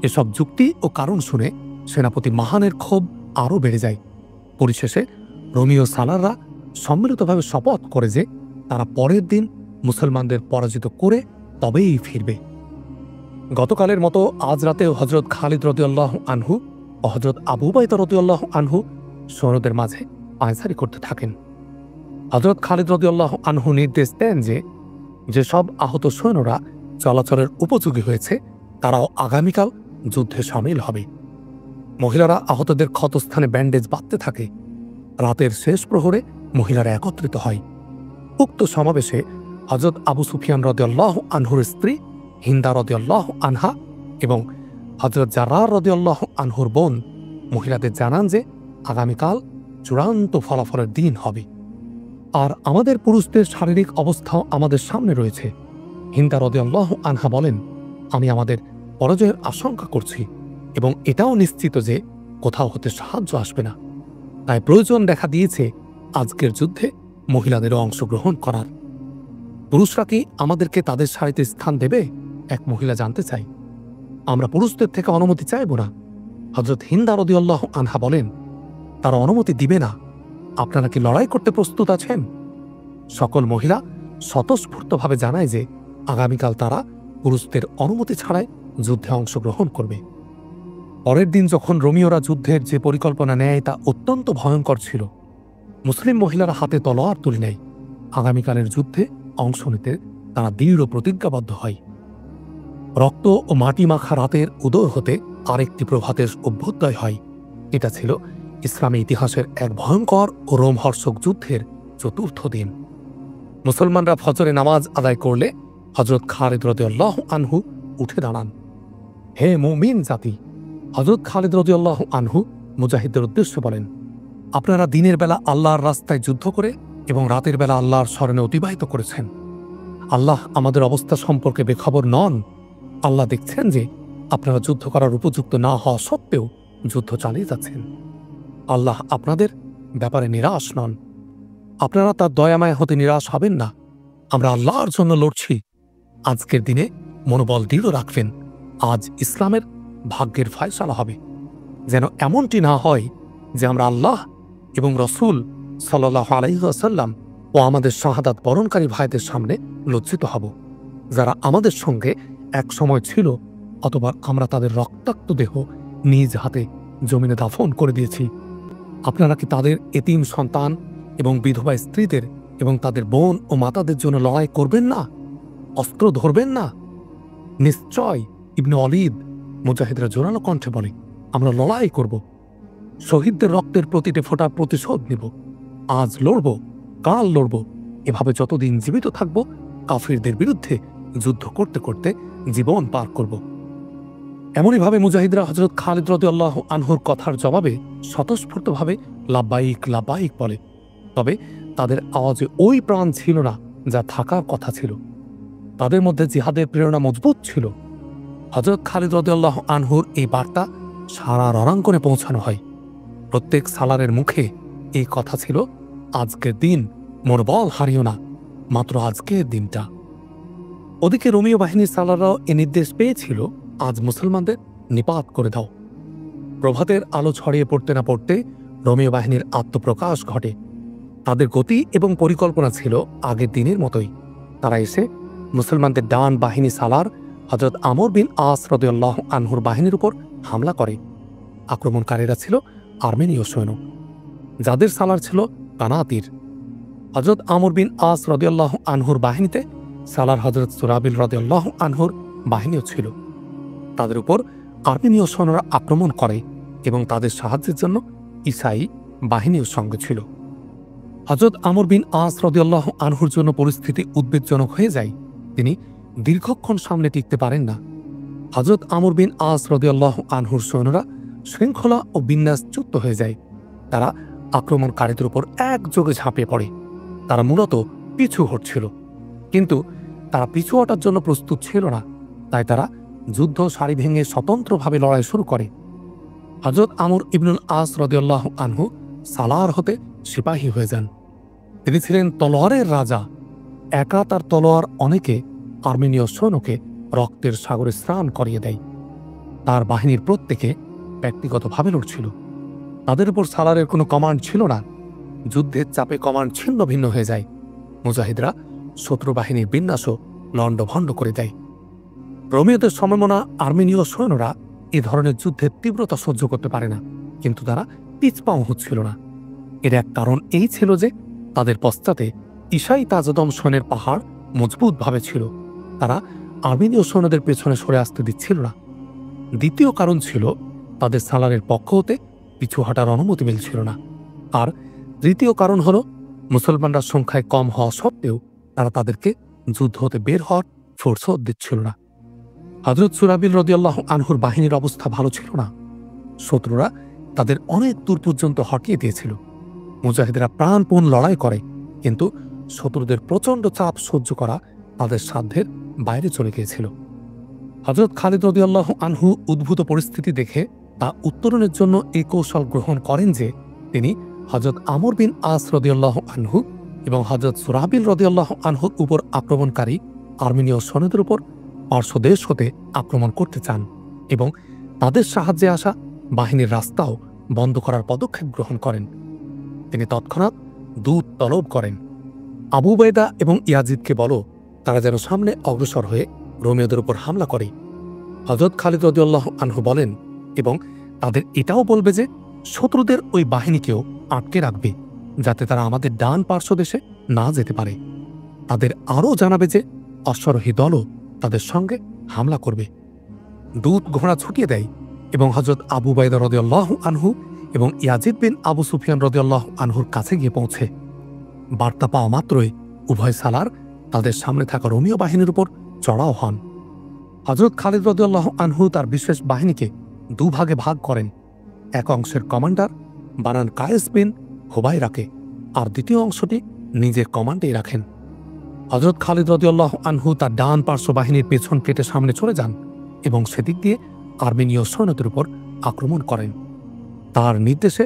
এসব যুক্তি ও কারণ শুনে সেনাপতি মাহানের ক্ষোভ আরও বেড়ে যায়। পরিশেষে রোমীয় সালাররা সম্মিলিতভাবে শপথ করে যে তারা পরের দিন মুসলমানদের পরাজিত করে তবেই ফিরবে। গতকালের মতো আজ রাতেও হযরত খালিদ রাদিয়াল্লাহু আনহু ও হযরত আবু উবাইদা রাদিয়াল্লাহু আনহু সৈন্যদের মাঝে পায়চারি করতে থাকেন। হযরত খালিদ রাদিয়াল্লাহু আনহু নির্দেশ দেন যে যেসব আহত সৈন্যরা চলাচলের উপযোগী হয়েছে তারাও আগামীকাল যুদ্ধে সামিল হবে। মহিলারা আহতদের ক্ষতস্থানে ব্যান্ডেজ বাঁধতে থাকে। রাতের শেষ প্রহরে মহিলারা একত্রিত হয়। উক্ত সমাবেশে হযরত আবু সুফিয়ান রাদিয়াল্লাহু আনহুর স্ত্রী হিন্দা রাদিয়াল্লাহু আনহা এবং হযরত জাররার রাদিয়াল্লাহু আনহুর বোন মহিলাদের জানান যে আগামীকাল চূড়ান্ত ফলাফলের দিন হবে, আর আমাদের পুরুষদের শারীরিক অবস্থাও আমাদের সামনে রয়েছে। হিন্দা রাদিয়াল্লাহু আনহা বলেন, আমি আমাদের পরাজয়ের আশঙ্কা করছি এবং এটাও নিশ্চিত যে কোথাও হতে সাহায্য আসবে না। তাই প্রয়োজন দেখা দিয়েছে আজকের যুদ্ধে মহিলাদেরও অংশগ্রহণ করার। পুরুষরা কি আমাদেরকে তাদের সারিতে স্থান দেবে? এক মহিলা জানতে চাই। আমরা পুরুষদের থেকে অনুমতি চাইব না। হযরত হিন্দা রাদিয়াল্লাহু আনহা বলেন, তারা অনুমতি দিবে না। আপনারা কি লড়াই করতে প্রস্তুত আছেন? সকল মহিলা স্বতঃস্ফূর্তভাবে জানায় যে আগামীকাল তারা পুরুষদের অনুমতি ছাড়াই যুদ্ধে অংশগ্রহণ করবে। পরের দিন যখন রোমীয়রা যুদ্ধের যে পরিকল্পনা নেয় তা অত্যন্ত ভয়ঙ্কর ছিল। মুসলিম মহিলারা হাতে তলোয়ার তুলে নেয়। আগামীকালের যুদ্ধে অংশ নিতে তারা দৃঢ় প্রতিজ্ঞাবদ্ধ হয়। রক্ত ও মাটি মাখা রাতের উদয় হতে আরেকটি প্রভাতের অভ্যুদয় হয়। এটা ছিল ইসলামী ইতিহাসের এক ভয়ঙ্কর ও রোমহর্ষক যুদ্ধের চতুর্থ দিন। মুসলমানরা ফজরে নামাজ আদায় করলে হযরত খালিদ রাদিয়াল্লাহু আনহু উঠে দাঁড়ান। হে মুমিন জাতি! হযরত খালিদ রাদিয়াল্লাহু আনহু মুজাহিদদের উদ্দেশ্যে বলেন, আপনারা দিনের বেলা আল্লাহর রাস্তায় যুদ্ধ করে এবং রাতের বেলা আল্লাহর স্মরণে অতিবাহিত করেছেন। আল্লাহ আমাদের অবস্থা সম্পর্কে বেখবর নন। আল্লাহ দেখছেন যে আপনারা যুদ্ধ করার উপযুক্ত না হওয়া সত্ত্বেও যুদ্ধ চালিয়ে যাচ্ছেন। আল্লাহ আপনাদের ব্যাপারে নিরাশ নন। আপনারা তার দয়ামায় হতে নিরাশ হবেন না। আমরা আল্লাহর জন্য লড়ছি। আজকের দিনে মনোবল দৃঢ় রাখবেন। আজ ইসলামের ভাগ্যের ফয়সালা হবে। যেন এমনটি না হয় যে আমরা আল্লাহ এবং রসূল সাল্লাল্লাহু আলাইহি ওয়াসাল্লাম ও আমাদের শাহাদাত বরণকারী ভাইদের সামনে লজ্জিত হব, যারা আমাদের সঙ্গে এক সময় ছিল, অথবা আমরা তাদের রক্তাক্ত দেহ নিজ হাতে জমিনে দাফন করে দিয়েছি। আপনারা কি তাদের এতিম সন্তান এবং বিধবা স্ত্রীদের এবং তাদের বোন ও মাতাদের জন্য লড়াই করবেন না? অস্ত্র ধরবেন না? নিশ্চয় ইবনে অলিদ মুজাহিদরা জোরালো কণ্ঠে বলে, আমরা লড়াই করব, শহীদদের রক্তের প্রতিটি ফোঁটা প্রতিশোধ নেব। আজ লড়ব, কাল লড়ব, এভাবে যতদিন জীবিত থাকব কাফিরদের বিরুদ্ধে যুদ্ধ করতে করতে জীবন পার করব। এমনইভাবে মুজাহিদরা হযরত খালিদ রাদিয়াল্লাহু আনহুর কথার জবাবে স্বতঃস্ফূর্তভাবে লাব্বাইক লাব্বাইক বলে। তবে তাদের আওয়াজে ওই প্রাণ ছিল না যা থাকার কথা ছিল। তাদের মধ্যে জিহাদের প্রেরণা মজবুত ছিল। হযরত খালিদ রাদিয়াল্লাহু আনহুর এই বার্তা সারা রণাঙ্গনে পৌঁছানো হয়। প্রত্যেক সালারের মুখে এই কথা ছিল, আজকের দিন মনোবল হারিও না, মাত্র আজকের দিনটা। ওদিকে রোমীয় বাহিনীর সালাররাও এ নির্দেশ পেয়েছিল, আজ মুসলমানদের নিপাত করে দাও। প্রভাতের আলো ছড়িয়ে পড়তে না পড়তে রোমীয় বাহিনীর আত্মপ্রকাশ ঘটে। তাদের গতি এবং পরিকল্পনা ছিল আগের দিনের মতোই। তারা এসে মুসলমানদের ডান বাহিনী সালার হযরত আমর বিন আস রাদিয়াল্লাহু আনহুর বাহিনীর উপর হামলা করে। আক্রমণকারীরা ছিল আর্মেনীয় সৈন্য, যাদের সালার ছিল কানাতির। হযরত আমর বিন আস রাদিয়াল্লাহু আনহুর বাহিনীতে সালার হযরত সুরাবিল রাদিয়াল্লাহু আনহুর বাহিনীও ছিল। তাদের উপর আর্মেনীয় সৈন্যরা আক্রমণ করে এবং তাদের সাহায্যের জন্য ঈসাই বাহিনীও সঙ্গে ছিল। হযরত আমর বিন আস রাদিয়াল্লাহু আনহুর জন্য পরিস্থিতি উদ্বেগজনক হয়ে যায়। তিনি দীর্ঘক্ষণ সামনে টিকতে পারেন না। হযরত আমর বিন আস রাদিয়াল্লাহু আনহুর সৈন্যরা শৃঙ্খলা ও বিন্যাসচ্যুত হয়ে যায়। তারা আক্রমণকারীদের উপর একযোগে ঝাঁপিয়ে পড়ে। তারা মূলত পিছু হটছিল, কিন্তু তারা পিছু হটার জন্য প্রস্তুত ছিল না। তাই তারা যুদ্ধ সারি ভেঙে স্বতন্ত্রভাবে লড়াই শুরু করে। হযরত আমর ইবনুল আস রাদিয়াল্লাহু আনহু সালার হতে সিপাহী হয়ে যান। তিনি ছিলেন তলোয়ারের রাজা। একা তার তলোয়ার অনেকে আর্মেনীয় সৈন্যকে রক্তের সাগরে স্নান করিয়ে দেয়। তার বাহিনীর প্রত্যেকে ব্যক্তিগতভাবে লড়ছিল। তাদের উপর সালারের কোনো কমান্ড ছিল না। যুদ্ধের চাপে কমান্ড ছিন্ন ভিন্ন হয়ে যায়। মুজাহিদরা শত্রু বাহিনীর বিন্যাসও লণ্ডভণ্ড করে দেয়। রোমীয়দের সমমনা আর্মেনীয় সৈন্যরা এ ধরনের যুদ্ধের তীব্রতা সহ্য করতে পারে না, কিন্তু তারা পিছপাও হচ্ছিল না। এর এক কারণ এই ছিল যে তাদের পশ্চাতে ঈসাই তাজদম সৈন্যের পাহাড় মজবুতভাবে ছিল। তারা আর্মেনীয় সৈন্যদের পেছনে সরে আসতে দিচ্ছিল না। দ্বিতীয় কারণ ছিল তাদের সালারের পক্ষ হতে পিছু হাঁটার অনুমতি মিলছিল না। আর তৃতীয় কারণ হল মুসলমানরা সংখ্যায় কম হওয়া সত্ত্বেও তারা তাদেরকে যুদ্ধ হতে বের হওয়ার ফোর্সও দিচ্ছিল না। হযরত সুরাবিল রাদিয়াল্লাহু আনহুর বাহিনীর অবস্থা ভালো ছিল না। শত্রুরা তাদের অনেক দূর পর্যন্ত হটিয়ে দিয়েছিল। মুজাহিদরা প্রাণপণ লড়াই করে, কিন্তু শত্রুদের প্রচণ্ড চাপ সহ্য করা তাদের সাধ্যের বাইরে চলে গিয়েছিল। হযরত খালিদ রাদিয়াল্লাহু আনহু উদ্ভূত পরিস্থিতি দেখে তা উত্তরণের জন্য এই কৌশল গ্রহণ করেন যে তিনি হযরত আমর বিন আস রাদিয়াল্লাহু আনহু এবং হযরত সুরাবিল রাদিয়াল্লাহু আনহুর উপর আক্রমণকারী আর্মেনীয় সৈন্যদের উপর পার্শ্বদেশ হতে আক্রমণ করতে চান এবং তাদের সাহায্যে আসা বাহিনীর রাস্তাও বন্ধ করার পদক্ষেপ গ্রহণ করেন। তিনি তৎক্ষণাৎ দূত তলব করেন, আবু উবাইদা এবং ইয়াজিদকে বলো তারা যেন সামনে অগ্রসর হয়ে রোমীয়দের উপর হামলা করে। হযরত খালিদ রাদিয়াল্লাহু আনহু বলেন, এবং তাদের এটাও বলবে যে শত্রুদের ওই বাহিনীকেও আটকে রাখবে, যাতে তারা আমাদের ডান পার্শ্বদেশে না যেতে পারে। তাদের আরও জানাবে যে অশ্বারোহী দলও তাদের সঙ্গে হামলা করবে। দূত ঘোড়া ছুটিয়ে দেয় এবং হযরত আবু উবাইদা রাদিয়াল্লাহু আনহু এবং ইয়াজিদ বিন আবু সুফিয়ান রাদিয়াল্লাহু আনহুর কাছে গিয়ে পৌঁছে। বার্তা পাওয়া মাত্রই উভয় সালার তাদের সামনে থাকা রোমীয় বাহিনীর উপর চড়াও হন। হযরত খালিদ রাদিয়াল্লাহু আনহু তার বিশেষ বাহিনীকে দুভাগে ভাগ করেন। এক অংশের কমান্ডার বানান কায়েস বিন হুবাইরাকে, আর দ্বিতীয় অংশটি নিজের কমান্ডেই রাখেন। হযরত খালিদ রাদিয়াল্লাহু আনহু তার ডান পার্শ্ব বাহিনীর পেছন কেটে সামনে চলে যান এবং সেদিক দিয়ে আর্মেনীয় সৈন্যদের উপর আক্রমণ করেন। তার নির্দেশে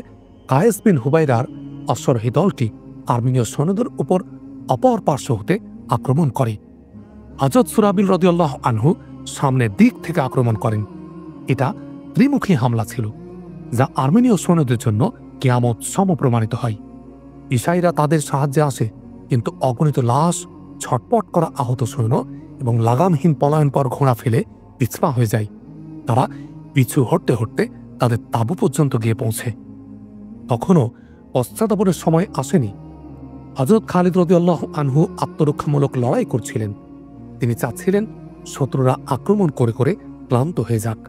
কায়েস বিন হুবাইরার অশ্বারোহী দলটি আর্মেনীয় সৈন্যদের উপর অপর পার্শ্ব হতে আক্রমণ করে। হযরত সুরাবিল রাদিয়াল্লাহু আনহু সামনের দিক থেকে আক্রমণ করেন। এটা ত্রিমুখী হামলা ছিল, যা আর্মেনীয় সৈন্যদের জন্য কিয়ামত সম প্রমাণিত হয়। ঈসাইরা তাদের সাহায্যে আসে, কিন্তু অগণিত লাশ, ছটপট করা আহত সৈন্য এবং লাগামহীন পলায়নপর ঘোড়া ফেলে পিছপা হয়ে যায়। তারা পিছু হটতে হটতে তাদের তাঁবু পর্যন্ত গিয়ে পৌঁছে। তখনও পশ্চাতাপনের সময় আসেনি। হযরত খালিদ রাদিয়াল্লাহু আনহু আত্মরক্ষামূলক লড়াই করছিলেন। তিনি চাচ্ছিলেন শত্রুরা আক্রমণ করে করে ক্লান্ত হয়ে যাক।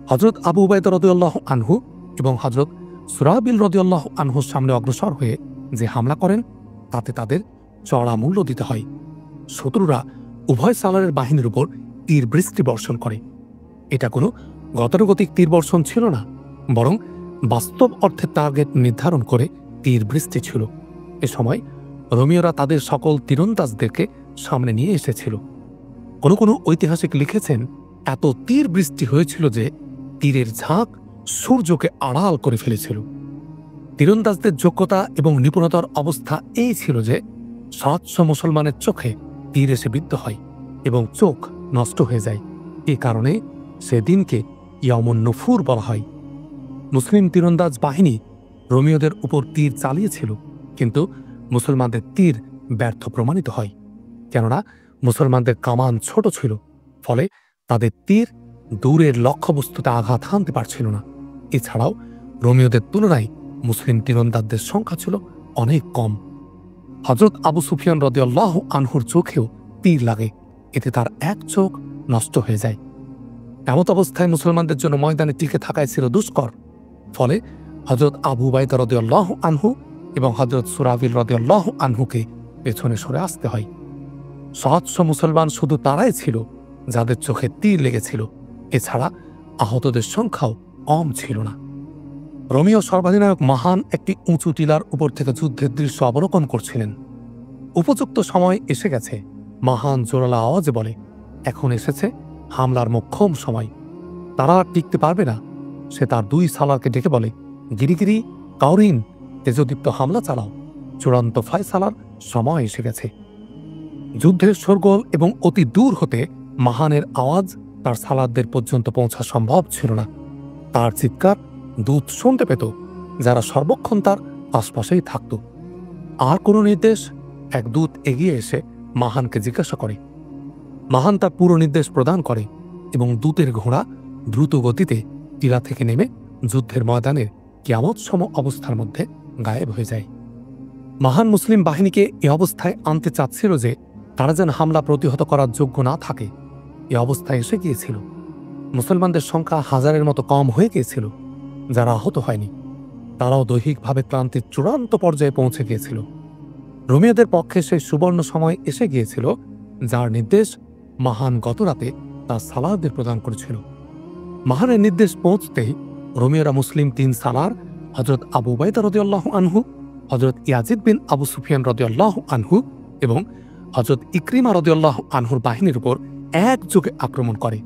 হযরত আবু উবাইদা রাদিয়াল্লাহু আনহু এবং হযরত সুরাবিল রাদিয়াল্লাহু আনহুর সামনে অগ্রসর হয়ে যে হামলা করেন, তাতে তাদের চড়া মূল্য দিতে হয়। শত্রুরা উভয় সালারের বাহিনীর উপর তীর বৃষ্টি বর্ষণ করে। এটা কোনো গতানুগতিক তীর বর্ষণ ছিল না, বরং বাস্তব অর্থে টার্গেট নির্ধারণ করে তীর বৃষ্টি ছিল। এ সময় রোমীয়রা তাদের সকল তীরন্দাজদেরকে সামনে নিয়ে এসেছিল। কোনো কোনো ঐতিহাসিক লিখেছেন, এত তীর বৃষ্টি হয়েছিল যে তীরের ঝাঁক সূর্যকে আড়াল করে ফেলেছিল। তীরন্দাজদের যোগ্যতা এবং নিপুণতার অবস্থা এই ছিল যে 700 মুসলমানের চোখে তীর এসে বিদ্ধ হয় এবং চোখ নষ্ট হয়ে যায়। এ কারণে সেদিনকে ইয়ামুন নুফুর বলা হয়। মুসলিম তীরন্দাজ বাহিনী রোমীয়দের উপর তীর চালিয়েছিল, কিন্তু মুসলমানদের তীর ব্যর্থ প্রমাণিত হয়, কেননা মুসলমানদের কামান ছোট ছিল, ফলে তাদের তীর দূরের লক্ষ্যবস্তুতে আঘাত হানতে পারছিল না। এছাড়াও রোমীয়দের তুলনায় মুসলিম তীরন্দাজদের সংখ্যা ছিল অনেক কম। হযরত আবু সুফিয়ান রাদিয়াল্লাহু আনহুর চোখেও তীর লাগে, এতে তার এক চোখ নষ্ট হয়ে যায়। এমত অবস্থায় মুসলমানদের জন্য ময়দানে টিকে থাকাই ছিল দুষ্কর। ফলে হযরত আবু উবাইদা রাদিয়াল্লাহু আনহু এবং হযরত সুরাবিল রাদিয়াল্লাহু আনহুকে পেছনে সরে আসতে হয়। 700 মুসলমান শুধু তারাই ছিল যাদের চোখে তীর লেগেছিল, এছাড়া আহতদের সংখ্যাও কম ছিল না। রোমীয় সর্বাধিনায়ক মাহান একটি উঁচু টিলার উপর থেকে যুদ্ধের দৃশ্য অবলোকন করছিলেন। উপযুক্ত সময় এসে গেছে। মাহান জোরালো আওয়াজে বলে, এখন এসেছে হামলার মোক্ষম সময়, তারা আর টিকতে পারবে না। সে তার 2 সালারকে ডেকে বলে, গিরিগিরি, কাউরিন, তেজদীপ্ত হামলা চালাও, চূড়ান্ত ফয়সালার সময় এসে গেছে। যুদ্ধের শোরগোল এবং অতি দূর হতে মাহানের আওয়াজ তার সালারদের পর্যন্ত পৌঁছা সম্ভব ছিল না। তার চিৎকার দূত শুনতে পেত, যারা সর্বক্ষণ তার আশপাশেই থাকত। আর কোনো নির্দেশ? এক দূত এগিয়ে এসে মাহানকে জিজ্ঞাসা করে। মাহান তার পুরো নির্দেশ প্রদান করে এবং দূতের ঘোড়া দ্রুত গতিতে টিলা থেকে নেমে যুদ্ধের ময়দানের কিয়ামতসম অবস্থার মধ্যে গায়েব হয়ে যায়। মাহান মুসলিম বাহিনীকে এ অবস্থায় আনতে চাচ্ছিল যে তারা যেন হামলা প্রতিহত করার যোগ্য না থাকে। এ অবস্থায় এসে গিয়েছিল। মুসলমানদের সংখ্যা 1000-এর মতো কম হয়ে গিয়েছিল। যারা আহত হয়নি, তারাও দৈহিকভাবে ক্লান্তির চূড়ান্ত পর্যায়ে পৌঁছে গিয়েছিল। রোমীয়দের পক্ষে সেই সুবর্ণ সময় এসে গিয়েছিল, যার নির্দেশ মাহান গতরাতে তার সালারদের প্রদান করেছিল। মাহানের নির্দেশ পৌঁছতেই রোমীয়রা মুসলিম 3 সালার, হযরত আবু উবাইদা রাদিয়াল্লাহু আনহু, হযরত ইয়াজিদ বিন আবু সুফিয়ান রাদিয়াল্লাহু আনহু এবং হযরত ইকরিমা রাদিয়াল্লাহু আনহুর বাহিনীর উপর একযোগে আক্রমণ করে।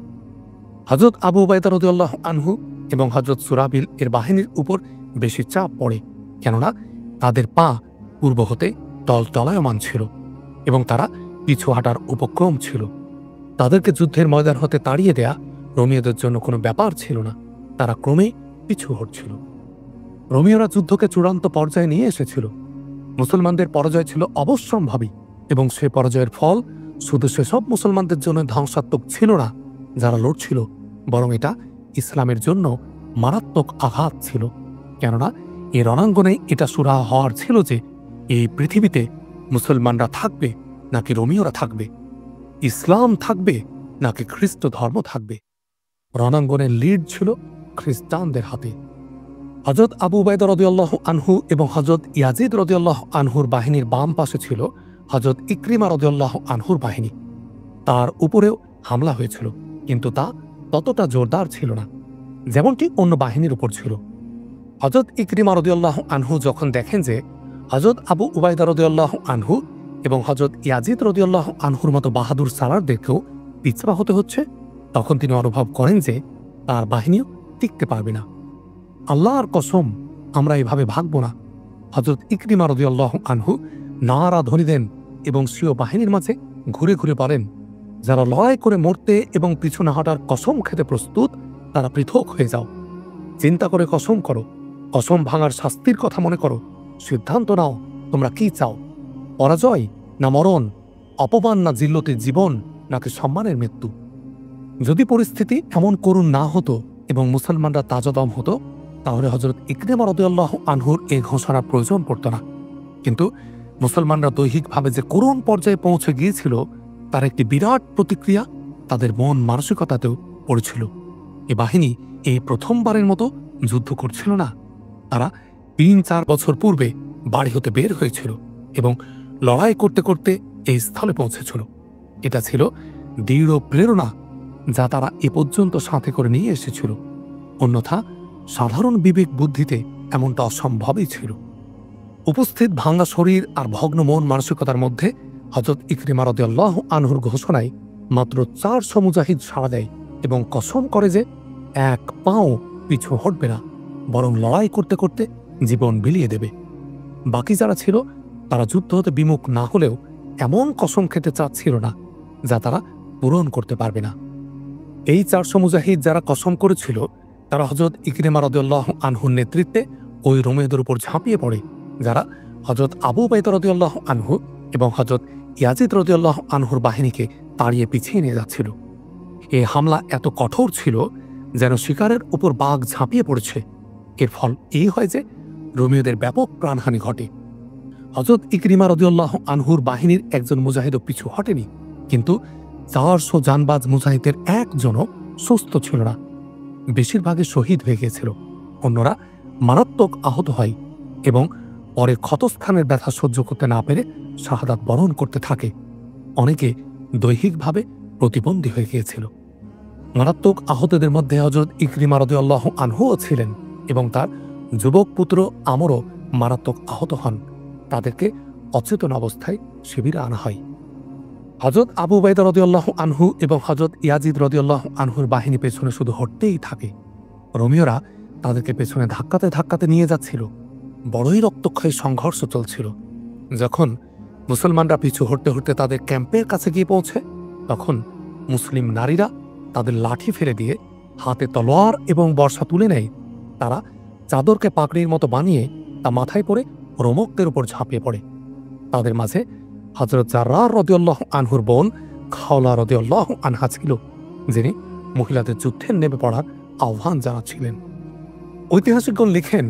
হযরত আবু উবাইদা রাদিয়াল্লাহু আনহু এবং হযরত সুরাবিল এর বাহিনীর উপর বেশি চাপ পড়ে, কেননা তাদের পা পূর্ব হতে টলটলায়মান ছিল এবং তারা পিছু হাঁটার উপক্রম ছিল। তাদেরকে যুদ্ধের ময়দান হতে তাড়িয়ে দেয়া রোমীয়দের জন্য কোনো ব্যাপার ছিল না। তারা ক্রমে পিছু হটছিল। রোমীয়রা যুদ্ধকে চূড়ান্ত পর্যায়ে নিয়ে এসেছিল। মুসলমানদের পরাজয় ছিল অবশ্যম্ভাবী এবং সে পরাজয়ের ফল শুধু সেসব মুসলমানদের জন্য ধ্বংসাত্মক ছিল না যারা লড়ছিল, বরং এটা ইসলামের জন্য মারাত্মক আঘাত ছিল। কেননা এই রণাঙ্গনে এটা সুরাহা হওয়ার ছিল যে এই পৃথিবীতে মুসলমানরা থাকবে নাকি রোমীয়রা থাকবে, ইসলাম থাকবে নাকি খ্রিস্ট ধর্ম থাকবে। রণাঙ্গনের লিড ছিল খ্রিস্টানদের হাতে। হযরত আবু উবাইদা রাদিয়াল্লাহু আনহু এবং হযরত ইয়াজিদ রাদিয়াল্লাহু আনহুর বাহিনীর বাম পাশে ছিল হযরত ইকরিমা রাদিয়াল্লাহু আনহুর বাহিনী। তার উপরেও হামলা হয়েছিল, কিন্তু তা ততটা জোরদার ছিল না যেমনটি অন্য বাহিনীর উপর ছিল। হযরত ইকরিমা রাদিয়াল্লাহু আনহু যখন দেখেন যে হযরত আবু উবাইদা রাদিয়াল্লাহু আনহু এবং হযরত ইয়াজিদ রাদিয়াল্লাহু আনহুর মতো বাহাদুর সালারদেরকেও পিছপা হতে হচ্ছে, তখন তিনি অনুভব করেন যে তার বাহিনীও টিকতে পারবে না। আল্লাহর কসম, আমরা এভাবে ভাগব না। হযরত ইকরিমা রাদিয়াল্লাহু আনহু নারা ধ্বনি দেন এবং স্বীয় বাহিনীর মাঝে ঘুরে ঘুরে বলেন, যারা লড়াই করে মরতে এবং পিছু না হটার কসম খেতে প্রস্তুত, তারা পৃথক হয়ে যাও। চিন্তা করে কসম করো, কসম ভাঙার শাস্তির কথা মনে করো। সিদ্ধান্ত নাও, তোমরা কি চাও? পরাজয় না মরণ, অপমান না জিল্লতির জীবন, নাকি সম্মানের মৃত্যু? যদি পরিস্থিতি এমন করুণ না হতো এবং মুসলমানরা তাজাদম হতো, তাহলে হযরত ইকরিমা রাদিয়াল্লাহু আনহুর এই ঘোষণার প্রয়োজন পড়ত না। কিন্তু মুসলমানরা দৈহিকভাবে যে করুণ পর্যায়ে পৌঁছে গিয়েছিল, তার একটি বিরাট প্রতিক্রিয়া তাদের মন মানসিকতাতেও পড়েছিল। এ বাহিনী এই প্রথমবারের মতো যুদ্ধ করছিল না। তারা ৩-৪ বছর পূর্বে বাড়ি হতে বের হয়েছিল এবং লড়াই করতে করতে এই স্থলে পৌঁছেছিল। এটা ছিল দৃঢ় প্রেরণা যা তারা এ পর্যন্ত সাথে করে নিয়ে এসেছিল। অন্যথা সাধারণ বিবেক বুদ্ধিতে এমনটা অসম্ভবই ছিল। উপস্থিত ভাঙা শরীর আর ভগ্ন মন মানসিকতার মধ্যে হযরত ইকরিমা রাদিয়াল্লাহু আনহুর ঘোষণায় মাত্র ৪০০ মুজাহিদ সাড়া দেয় এবং কসম করে যে এক পাও পিছু হটবে না, বরং লড়াই করতে করতে জীবন বিলিয়ে দেবে। বাকি যারা ছিল তারা যুদ্ধ হতে বিমুখ না হলেও এমন কসম খেতে চাচ্ছিল না যা তারা পূরণ করতে পারবে না। এই ৪০০ মুজাহিদ যারা কসম করেছিল, তারা হযরত ইকরিমা রাদিয়াল্লাহু আনহুর নেতৃত্বে ওই রোমীয়দের উপর ঝাঁপিয়ে পড়ে, যারা হযরত আবু উবাইদা রাদিয়াল্লাহু আনহু এবং হযরত ইয়াজিদ রাদিয়াল্লাহু আনহুর বাহিনীকে তাড়িয়ে পিছিয়ে নিয়ে যাচ্ছিল। এই হামলা এত কঠোর ছিল যেন শিকারের উপর বাঘ ঝাঁপিয়ে পড়েছে। এর ফল এই হয় যে রোমীয়দের ব্যাপক প্রাণহানি ঘটে। হযরত ইকরিমা রাদিয়াল্লাহু আনহুর বাহিনীর একজন মুজাহিদও পিছু হটেনি, কিন্তু ৪০০ জানবাজ মুজাহিদের একজনও সুস্থ ছিল না। বেশিরভাগই শহীদ হয়ে গিয়েছিল। অন্যরা মারাত্মক আহত হয় এবং পরে ক্ষতস্থানের ব্যথা সহ্য করতে না পেরে শাহাদাত বরণ করতে থাকে। অনেকে দৈহিকভাবে প্রতিবন্ধী হয়ে গিয়েছিল। মারাত্মক আহতদের মধ্যে হযরত ইকরিমা রাদিয়াল্লাহু আনহুও ছিলেন এবং তার যুবক পুত্র আমরও মারাত্মক আহত হন। তাদেরকে অচেতন অবস্থায় শিবিরে আনা হয়। হযরত আবু উবাইদা রাদিয়াল্লাহু আনহু এবং হযরত ইয়াজিদ রাদিয়াল্লাহু আনহুর বাহিনী পেছনে শুধু হটতেই থাকে। রোমীয়রা তাদেরকে পেছনে ধাক্কাতে ধাক্কাতে নিয়ে যাচ্ছিল। বড়ই রক্তক্ষয়ী সংঘর্ষ চলছিল। যখন মুসলমানরা পিছু হটতে হটতে তাদের ক্যাম্পের কাছে গিয়ে পৌঁছে, তখন মুসলিম নারীরা তাদের লাঠি ফেলে দিয়ে হাতে তলোয়ার এবং বর্শা তুলে নেয়। তারা চাদরকে পাকড়ির মতো বানিয়ে তা মাথায় পরে রোমকদের উপর ঝাঁপিয়ে পড়ে। তাদের মাঝে হযরত জাররার রাদিয়াল্লাহু আনহুর বোন খাওলা রাদিয়াল্লাহু আনহা ছিল, যিনি মহিলাদের যুদ্ধে নেমে পড়ার আহ্বান জানাচ্ছিলেন। ঐতিহাসিকগণ লিখেন,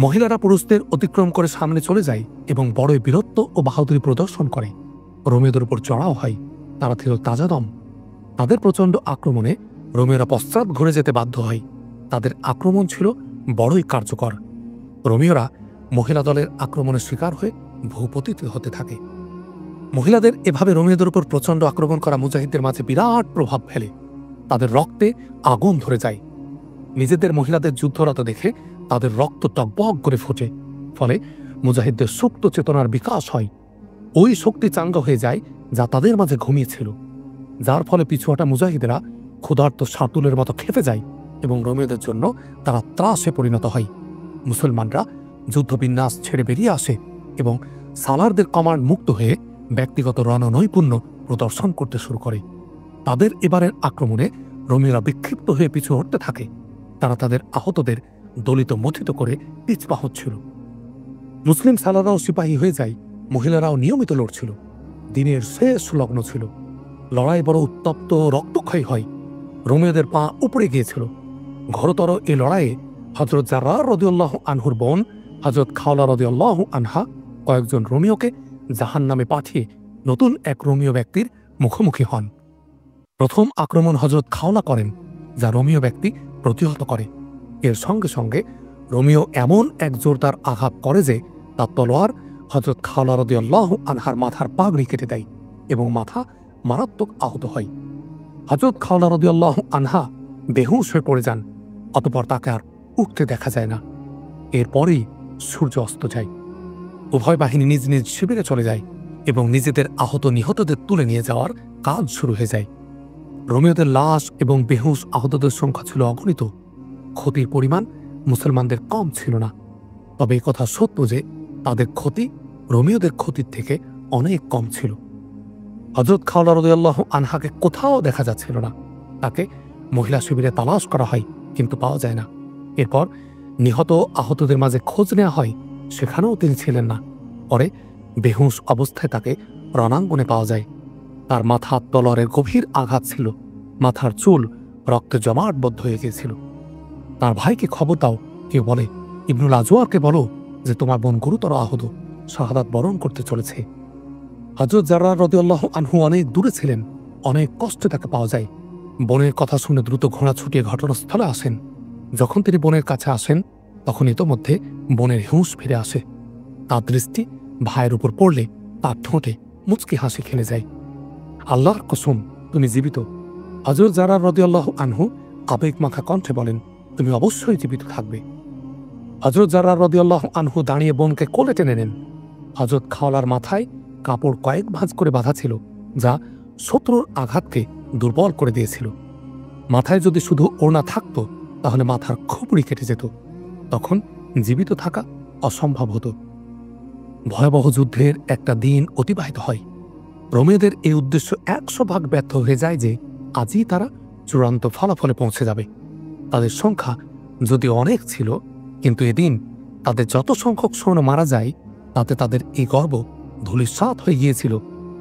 মহিলারা পুরুষদের অতিক্রম করে সামনে চলে যায় এবং বড়ই বীরত্ব ও বাহাদুরি প্রদর্শন করে। রোমীয়দের উপর চড়াও হয়। তারা ছিল তাজাদম। তাদের প্রচণ্ড আক্রমণে রোমীয়রা পশ্চাৎ ঘুরে যেতে বাধ্য হয়। তাদের আক্রমণ ছিল বড়ই কার্যকর। রোমীয়রা মহিলা দলের আক্রমণের শিকার হয়ে ভূপতিত হতে থাকে। মহিলাদের এভাবে রোমীয়দের উপর প্রচণ্ড আক্রমণ করা মুজাহিদদের মাঝে বিরাট প্রভাব ফেলে। তাদের রক্তে আগুন ধরে যায়। নিজেদের মহিলাদের যুদ্ধরত দেখে তাদের রক্ত টকবক করে ফোটে। ফলে মুজাহিদদের সুপ্ত চেতনার বিকাশ হয়। ওই শক্তি চাঙ্গা হয়ে যায় যা তাদের মাঝে ঘুমিয়েছিল, যার ফলে পিছুহটা মুজাহিদেরা ক্ষুধার্ত শাতুলের মতো খেপে যায় এবং রোমীয়দের জন্য তারা ত্রাসে পরিণত হয়। মুসলমানরা যুদ্ধবিন্যাস ছেড়ে বেরিয়ে আসে এবং সালারদের কমান্ড মুক্ত হয়ে ব্যক্তিগত রণনৈপুণ্য প্রদর্শন করতে শুরু করে। তাদের এবারের আক্রমণে রোমীয়রা বিক্ষিপ্ত হয়ে পিছু হটতে থাকে। তারা তাদের আহতদের দলিত মথিত করে পিছপা হচ্ছিল। মুসলিম সালারাও সিপাহী হয়ে যায়। মহিলারাও নিয়মিত লড়ছিল। দিনের শেষ লগ্ন ছিল। লড়াই বড় উত্তপ্ত রক্তক্ষয়ী হয়। রোমীয়দের পা উপড়ে গিয়েছিল। ঘোরতর এ লড়াইয়ে হযরত জাররার রাদিয়াল্লাহু আনহুর বোন হযরত খাওলা রাদিয়াল্লাহু আনহা কয়েকজন রোমীয়কে জাহান্নামে পাঠিয়ে নতুন এক রোমীয় ব্যক্তির মুখোমুখি হন। প্রথম আক্রমণ হযরত খাওলা করেন, যা রোমীয় ব্যক্তি প্রতিহত করে। এর সঙ্গে সঙ্গে রোমীয় এমন এক জোরদার আঘাত করে যে তার তলোয়ার হযরত খাওলা রাদিয়াল্লাহু আনহার মাথার পাগড়ি কেটে দেয় এবং মাথা মারাত্মক আহত হয়। হযরত খাওলা রাদিয়াল্লাহু আনহা বেহুশ হয়ে পড়ে যান। অতঃপর তাকে আর উঠতে দেখা যায় না। এরপরেই সূর্য অস্ত যায়। উভয় বাহিনী নিজ নিজ শিবিরে চলে যায় এবং নিজেদের আহত নিহতদের তুলে নিয়ে যাওয়ার কাজ শুরু হয়ে যায়। রোমীয়দের লাশ এবং বেহুশ আহতদের সংখ্যা ছিল অগণিত। ক্ষতির পরিমাণ মুসলমানদের কম ছিল না। তবে কথা সত্য যে তাদের ক্ষতি রোমীয়দের ক্ষতির থেকে অনেক কম ছিল। হযরত খাওলা রাদিয়াল্লাহু আনহাকে কোথাও দেখা যাচ্ছিল না। তাকে মহিলা শিবিরে তালাশ করা হয়, কিন্তু পাওয়া যায় না। এরপর নিহত আহতদের মাঝে খোঁজ নেওয়া হয়, সেখানেও তিনি ছিলেন না। পরে বেহুশ অবস্থায় তাকে রণাঙ্গনে পাওয়া যায়। তার মাথা তলোয়ারের গভীর আঘাত ছিল। মাথার চুল রক্তে জমাটবদ্ধ হয়ে গিয়েছিল। তার ভাইকে খবর দাও। কেউ বলে, ইবনুল আজওয়ারকে বলো যে তোমার বোন গুরুতর আহত, শাহাদাত বরণ করতে চলেছে। হযরত জাররাহ রাদিয়াল্লাহু আনহু অনেক দূরে ছিলেন, অনেক কষ্টে তাকে পাওয়া যায়। বোনের কথা শুনে দ্রুত ঘোড়া ছুটিয়ে ঘটনাস্থলে আসেন। যখন তিনি বোনের কাছে আসেন, তখন ইতোমধ্যে বোনের হুঁশ ফিরে আসে। তার দৃষ্টি ভাইয়ের উপর পড়লে তার ঠোঁটে মুচকি হাসি খেলে যায়। আল্লাহর কসম, তুমি জীবিত। হযরত জাররাহ রাদিয়াল্লাহু আনহু আবেগ মাখা কণ্ঠে বলেন, তুমি অবশ্যই জীবিত থাকবে। হযরত জাররাহ রাদিয়াল্লাহু আনহু দাঁড়িয়ে বোনকে কোলে টেনে নেন। হযরত খাওলার মাথায় কাপড় কয়েক ভাঁজ করে বাঁধা ছিল, যা শত্রুর আঘাতকে দুর্বল করে দিয়েছিল। মাথায় যদি শুধু ওড়না থাকত, তাহলে মাথার খুবড়ি কেটে যেত। তখন জীবিত থাকা অসম্ভব হতো। ভয়াবহ যুদ্ধের একটা দিন অতিবাহিত হয়। রোমীয়দের এই উদ্দেশ্য 100 ভাগ ব্যর্থ হয়ে যায় যে আজই তারা চূড়ান্ত ফলাফলে পৌঁছে যাবে। তাদের সংখ্যা যদি অনেক ছিল, কিন্তু এদিন তাদের যত সংখ্যক সৈন্য মারা যায়, তাতে তাদের এই গর্ব ধূলিসাৎ হয়ে গিয়েছিল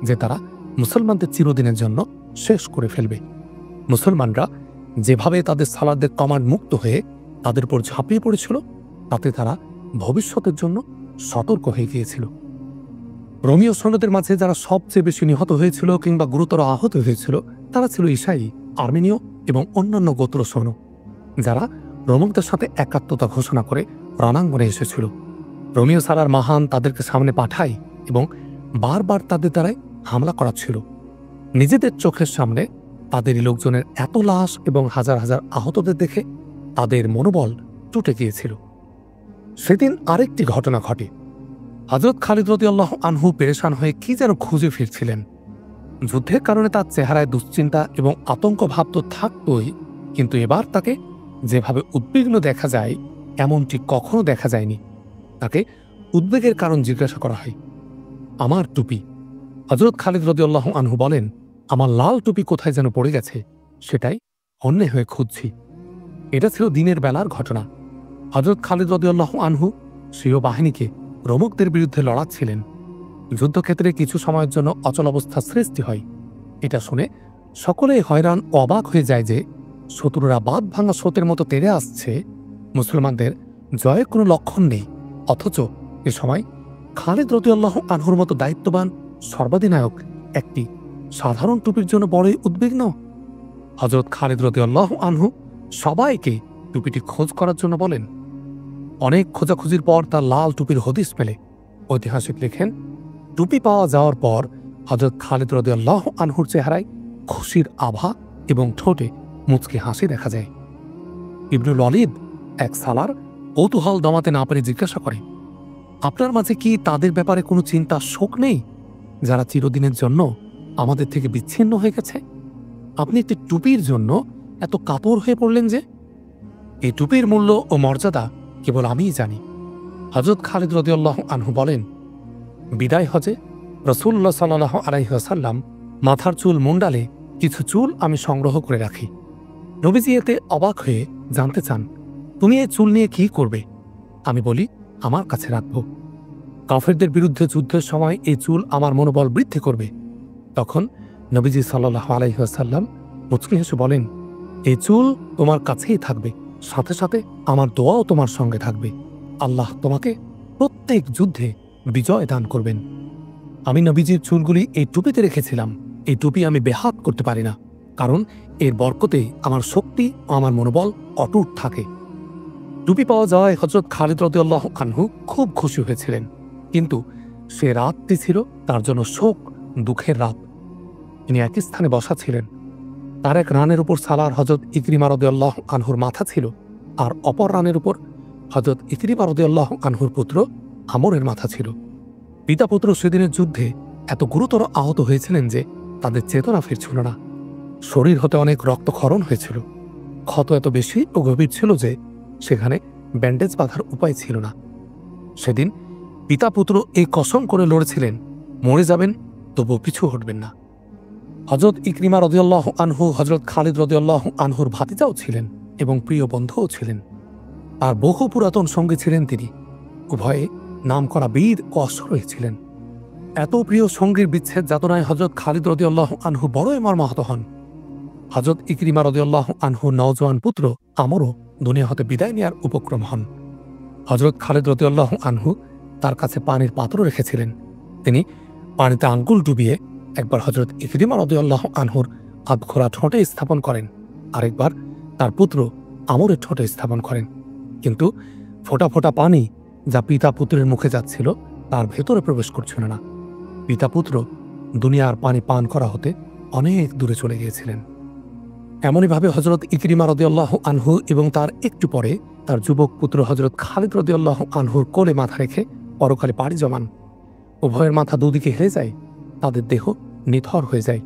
যে তারা মুসলমানদের চিরদিনের জন্য শেষ করে ফেলবে। মুসলমানরা যেভাবে তাদের সালারদের কমান্ড মুক্ত হয়ে তাদের উপর ঝাঁপিয়ে পড়েছিল, তাতে তারা ভবিষ্যতের জন্য সতর্ক হয়ে গিয়েছিল। রোমীয় সৈন্যদের মাঝে যারা সবচেয়ে বেশি নিহত হয়েছিল কিংবা গুরুতর আহত হয়েছিল, তারা ছিল ঈসাই, আর্মেনীয় এবং অন্যান্য গোত্র সৈন্য, যারা রোমকদের সাথে একাত্মতা ঘোষণা করে রণাঙ্গনে এসেছিল। রোমীয় সালার মাহান তাদেরকে সামনে পাঠায় এবং বারবার তাদের দ্বারাই হামলা করাচ্ছিল। নিজেদের চোখের সামনে তাদেরই লোকজনের এত লাশ এবং হাজার হাজার আহতদের দেখে তাদের মনোবল টুটে গিয়েছিল। সেদিন আরেকটি ঘটনা ঘটে। হযরত খালিদ রাদিয়াল্লাহু আনহু পেরেশান হয়ে কি যেন খুঁজে ফিরছিলেন। যুদ্ধের কারণে তার চেহারায় দুশ্চিন্তা এবং আতঙ্ক ভাব তো থাকতই, কিন্তু এবার তাকে যেভাবে উদ্বিগ্ন দেখা যায়, এমনটি কখনো দেখা যায়নি। তাকে উদ্বেগের কারণ জিজ্ঞাসা করা হয়। আমার টুপি। হযরত খালিদ রাদিয়াল্লাহু আনহু বলেন, আমার লাল টুপি কোথায় যেন পড়ে গেছে, সেটাই অন্যে হয়ে খুঁজছি। এটা ছিল দিনের বেলার ঘটনা। হযরত খালিদ রাদিয়াল্লাহু আনহু স্বীয় বাহিনীকে রোমকদের বিরুদ্ধে লড়াচ্ছিলেন। যুদ্ধক্ষেত্রে কিছু সময়ের জন্য অচলাবস্থা সৃষ্টি হয়। এটা শুনে সকলেই হয়রান ও অবাক হয়ে যায় যে শত্রুরা বাঁধ ভাঙা স্রোতের মতো তেড়ে আসছে, মুসলমানদের জয়ের কোনো লক্ষণ নেই। অথচ এ সময় খালিদ রাদিয়াল্লাহু আনহুর মতো দায়িত্ববান সর্বাধিনায়ক একটি সাধারণ টুপির জন্য বড়ই উদ্বিগ্ন। হযরত খালিদ রাদিয়াল্লাহু আনহু সবাইকে টুপিটি খোঁজ করার জন্য বলেন। অনেক খোঁজাখুঁজির পর তার লাল টুপির হদিস পেলে ঐতিহাসিক লেখেন, টুপি পাওয়া যাওয়ার পর হযরত খালিদ রাদিয়াল্লাহু আনহুর চেহারায় খুশির আভা এবং ঠোঁটে মুচকি হাসি দেখা যায়। ইবনুল ওয়ালিদ এক সালার কৌতূহল দমাতে না পেরে জিজ্ঞাসা করে, আপনার মাঝে কি তাদের ব্যাপারে কোনো চিন্তা শোক নেই, যারা চিরদিনের জন্য আমাদের থেকে বিচ্ছিন্ন হয়ে গেছে? আপনি একটি টুপির জন্য এত কাতর হয়ে পড়লেন যে? এই টুপির মূল্য ও মর্যাদা কেবল আমিই জানি। হযরত খালিদ রাদিয়াল্লাহু আনহু বলেন, বিদায় হজে রাসূলুল্লাহ সাল্লাল্লাহু আলাইহি ওয়াসাল্লাম মাথার চুল মুন্ডালে কিছু চুল আমি সংগ্রহ করে রাখি। নবীজি এতে অবাক হয়ে জানতে চান, তুমি এই চুল নিয়ে কি করবে? আমি বলি, আমার কাছে রাখব। কাফেরদের বিরুদ্ধে যুদ্ধের সময় এই চুল আমার মনোবল বৃদ্ধি করবে। তখন নবীজি সাল্লাল্লাহু আলাইহি ওয়াসাল্লাম মুচকি হেসে বলেন, এই চুল তোমার কাছেই থাকবে, সাথে সাথে আমার দোয়াও তোমার সঙ্গে থাকবে। আল্লাহ তোমাকে প্রত্যেক যুদ্ধে বিজয় দান করবেন। আমি নবীজির চুলগুলি এই টুপিতে রেখেছিলাম। এই টুপি আমি বেহাত করতে পারি না, কারণ এর বরকতে আমার শক্তি ও আমার মনোবল অটুট থাকে। টুপি পাওয়া যাওয়ায় হযরত খালিদ রাদিয়াল্লাহু আনহু খুব খুশি হয়েছিলেন, কিন্তু সে রাতটি ছিল তার জন্য শোক দুঃখের রাত। তিনি একই স্থানে বসা ছিলেন। তার এক রানের উপর সালার হযরত ইকরিমা রাদিয়াল্লাহু আনহুর মাথা ছিল, আর অপর রানের উপর হযরত ইকরিমা রাদিয়াল্লাহু আনহুর পুত্র আমরের মাথা ছিল। পিতা পুত্র সেদিনের যুদ্ধে এত গুরুতর আহত হয়েছিলেন যে তাদের চেতনা ফিরছিল না। শরীর হতে অনেক রক্তক্ষরণ হয়েছিল। ক্ষত এত বেশি ও গভীর ছিল যে সেখানে ব্যান্ডেজ বাঁধার উপায় ছিল না। সেদিন পিতা পুত্র এই কসম করে লড়েছিলেন, মরে যাবেন তবু পিছু হটবেন না। হযরত ইকরিমা রাদিয়াল্লাহু আনহু হযরত খালিদ রাদিয়াল্লাহু আনহুর ভাতিজাও ছিলেন এবং প্রিয় বন্ধুও ছিলেন। আর বহু পুরাতন সঙ্গী ছিলেন তিনি। উভয়ে নামকরা বীর ও অশ্বারোহী ছিলেন। এত প্রিয় সঙ্গীর বিচ্ছেদ যাতনায় হযরত খালিদ রাদিয়াল্লাহু আনহু বড়ই মর্মাহত হন। হযরত ইকরিমা রাদিয়াল্লাহু আনহুর নওজোয়ান পুত্র আমরও দুনিয়া হতে বিদায় নেওয়ার উপক্রম হন। হযরত খালিদ রাদিয়াল্লাহু আনহু তার কাছে পানির পাত্র রেখেছিলেন। তিনি পানিতে আঙ্গুল ডুবিয়ে একবার হযরত ইকরিমা রাদিয়াল্লাহু আনহুর আধখোলা ঠোঁটে স্থাপন করেন, আরেকবার তার পুত্র আমরের ঠোঁটে স্থাপন করেন। কিন্তু ফোঁটা ফোঁটা পানি যা পিতা পুত্রের মুখে যাচ্ছিল তার ভেতরে প্রবেশ করছিল না। পিতা পুত্র দুনিয়ার পানি পান করা হতে অনেক দূরে চলে গিয়েছিলেন। এমনইভাবে হযরত ইকরিমা রাদিয়াল্লাহু আনহু এবং তার একটু পরে তার যুবক পুত্র হযরত খালিদ রাদিয়াল্লাহু আনহুর কোলে মাথা রেখে পরকালে পাড়ি জমান। উভয়ের মাথা দুদিকে হেলে যায়, তাদের দেহ নিথর হয়ে যায়।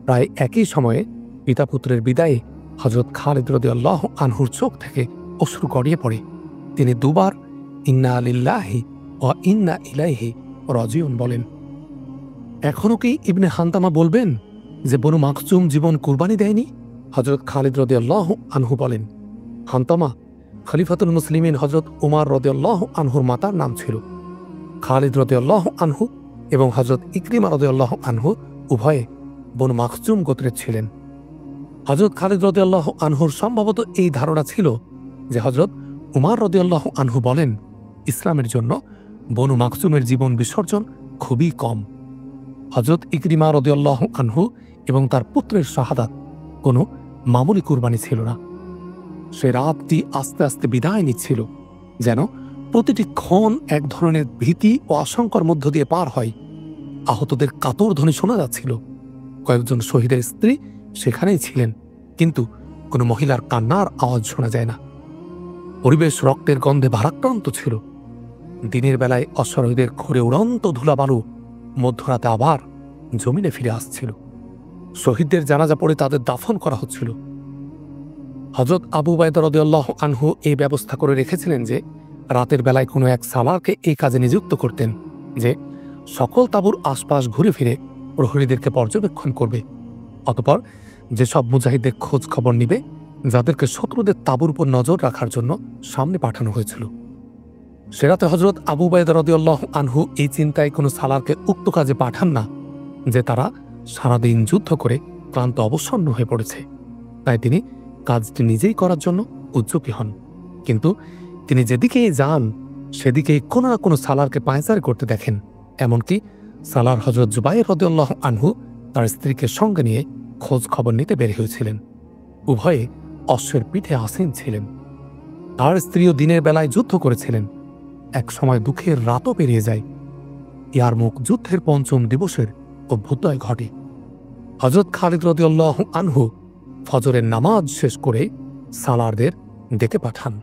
প্রায় একই সময়ে পিতা পুত্রের বিদায়ে হযরত খালিদ রাদিয়াল্লাহু আনহুর চোখ থেকে অশ্রু গড়িয়ে পড়ে। তিনি দুবার ইন্না লিল্লাহি ওয়া ইন্না ইলাইহি রাজিউন বলেন। এখনও কি ইবনে হান্তামা বলবেন যে বনু মাখজুম জীবন কুরবানি দেয়নি? হযরত খালিদ রাদিয়াল্লাহু আনহু বলেন, হান্তামা খলিফাতুল মুসলিমিন হযরত উমার রাদিয়াল্লাহু আনহুর মাতার নাম ছিল। খালিদ রাদিয়াল্লাহু আনহু এবং হযরত ইকরিমা রাদিয়াল্লাহু আনহু উভয়ে বনু মাখজুম গোত্রের ছিলেন। হযরত খালিদ রাদিয়াল্লাহু আনহুর সম্ভবত এই ধারণা ছিল যে হযরত উমার রাদিয়াল্লাহু আনহু বলেন, ইসলামের জন্য বনু মাখজুমের জীবন বিসর্জন খুবই কম। হযরত ইকরিমা রাদিয়াল্লাহু আনহু এবং তার পুত্রের শাহাদাত কোনো মামুলি কুরবানি ছিল না। সে রাতটি আস্তে আস্তে বিদায় নিচ্ছিল, যেন প্রতিটি ক্ষণ এক ধরনের ভীতি ও আশঙ্কার মধ্য দিয়ে পার হয়। আহতদের কাতর ধ্বনি শোনা যাচ্ছিল। কয়েকজন শহীদের স্ত্রী সেখানেই ছিলেন, কিন্তু কোনো মহিলার কান্নার আওয়াজ শোনা যায় না। পরিবেশ রক্তের গন্ধে ভারাক্রান্ত ছিল। দিনের বেলায় অশ্বারোহীদের ঘুরে উড়ন্ত ধুলাবালু মধ্যরাতে আবার জমিনে ফিরে আসছিল। শহীদদের জানাজা পড়ে তাদের দাফন করা হচ্ছিল। হযরত আবু উবাইদা রাদিয়াল্লাহু আনহু এই ব্যবস্থা করে রেখেছিলেন যে রাতের বেলায় কোনো এক সালারকে এই কাজে নিযুক্ত করতেন, যে সকল তাঁবুর আশপাশ ঘুরে ফিরে প্রহরীদেরকে পর্যবেক্ষণ করবে। অতঃপর যেসব মুজাহিদদের খোঁজ খবর নিবে যাদেরকে শত্রুদের তাঁবুর উপর নজর রাখার জন্য সামনে পাঠানো হয়েছিল। সে রাতে হযরত আবু উবাইদা রাদিয়াল্লাহু আনহু এই চিন্তায় কোনো সালারকে উক্ত কাজে পাঠান না যে তারা সারাদিন যুদ্ধ করে ক্লান্ত অবসন্ন হয়ে পড়েছে, তাই তিনি কাজটি নিজেই করার জন্য উদ্যোগী হন। কিন্তু তিনি যেদিকেই যান সেদিকেই কোনো না কোনো সালারকে পায়চারি করতে দেখেন। এমনকি সালার হযরত জুবাইর রাদিয়াল্লাহু আনহু তার স্ত্রীকে সঙ্গে নিয়ে খোঁজ খবর নিতে বের হয়েছিলেন। উভয়ে অশ্বের পিঠে আসীন ছিলেন। তার স্ত্রীও দিনের বেলায় যুদ্ধ করেছিলেন। এক সময় দুঃখের রাতও পেরিয়ে যায়। ইয়ারমুক যুদ্ধের ৫ম দিবসের অভ্যুদয় ঘটে। হযরত খালিদ রাদিয়াল্লাহু আনহু ফজরের নামাজ শেষ করে সালারদের ডেকে পাঠান।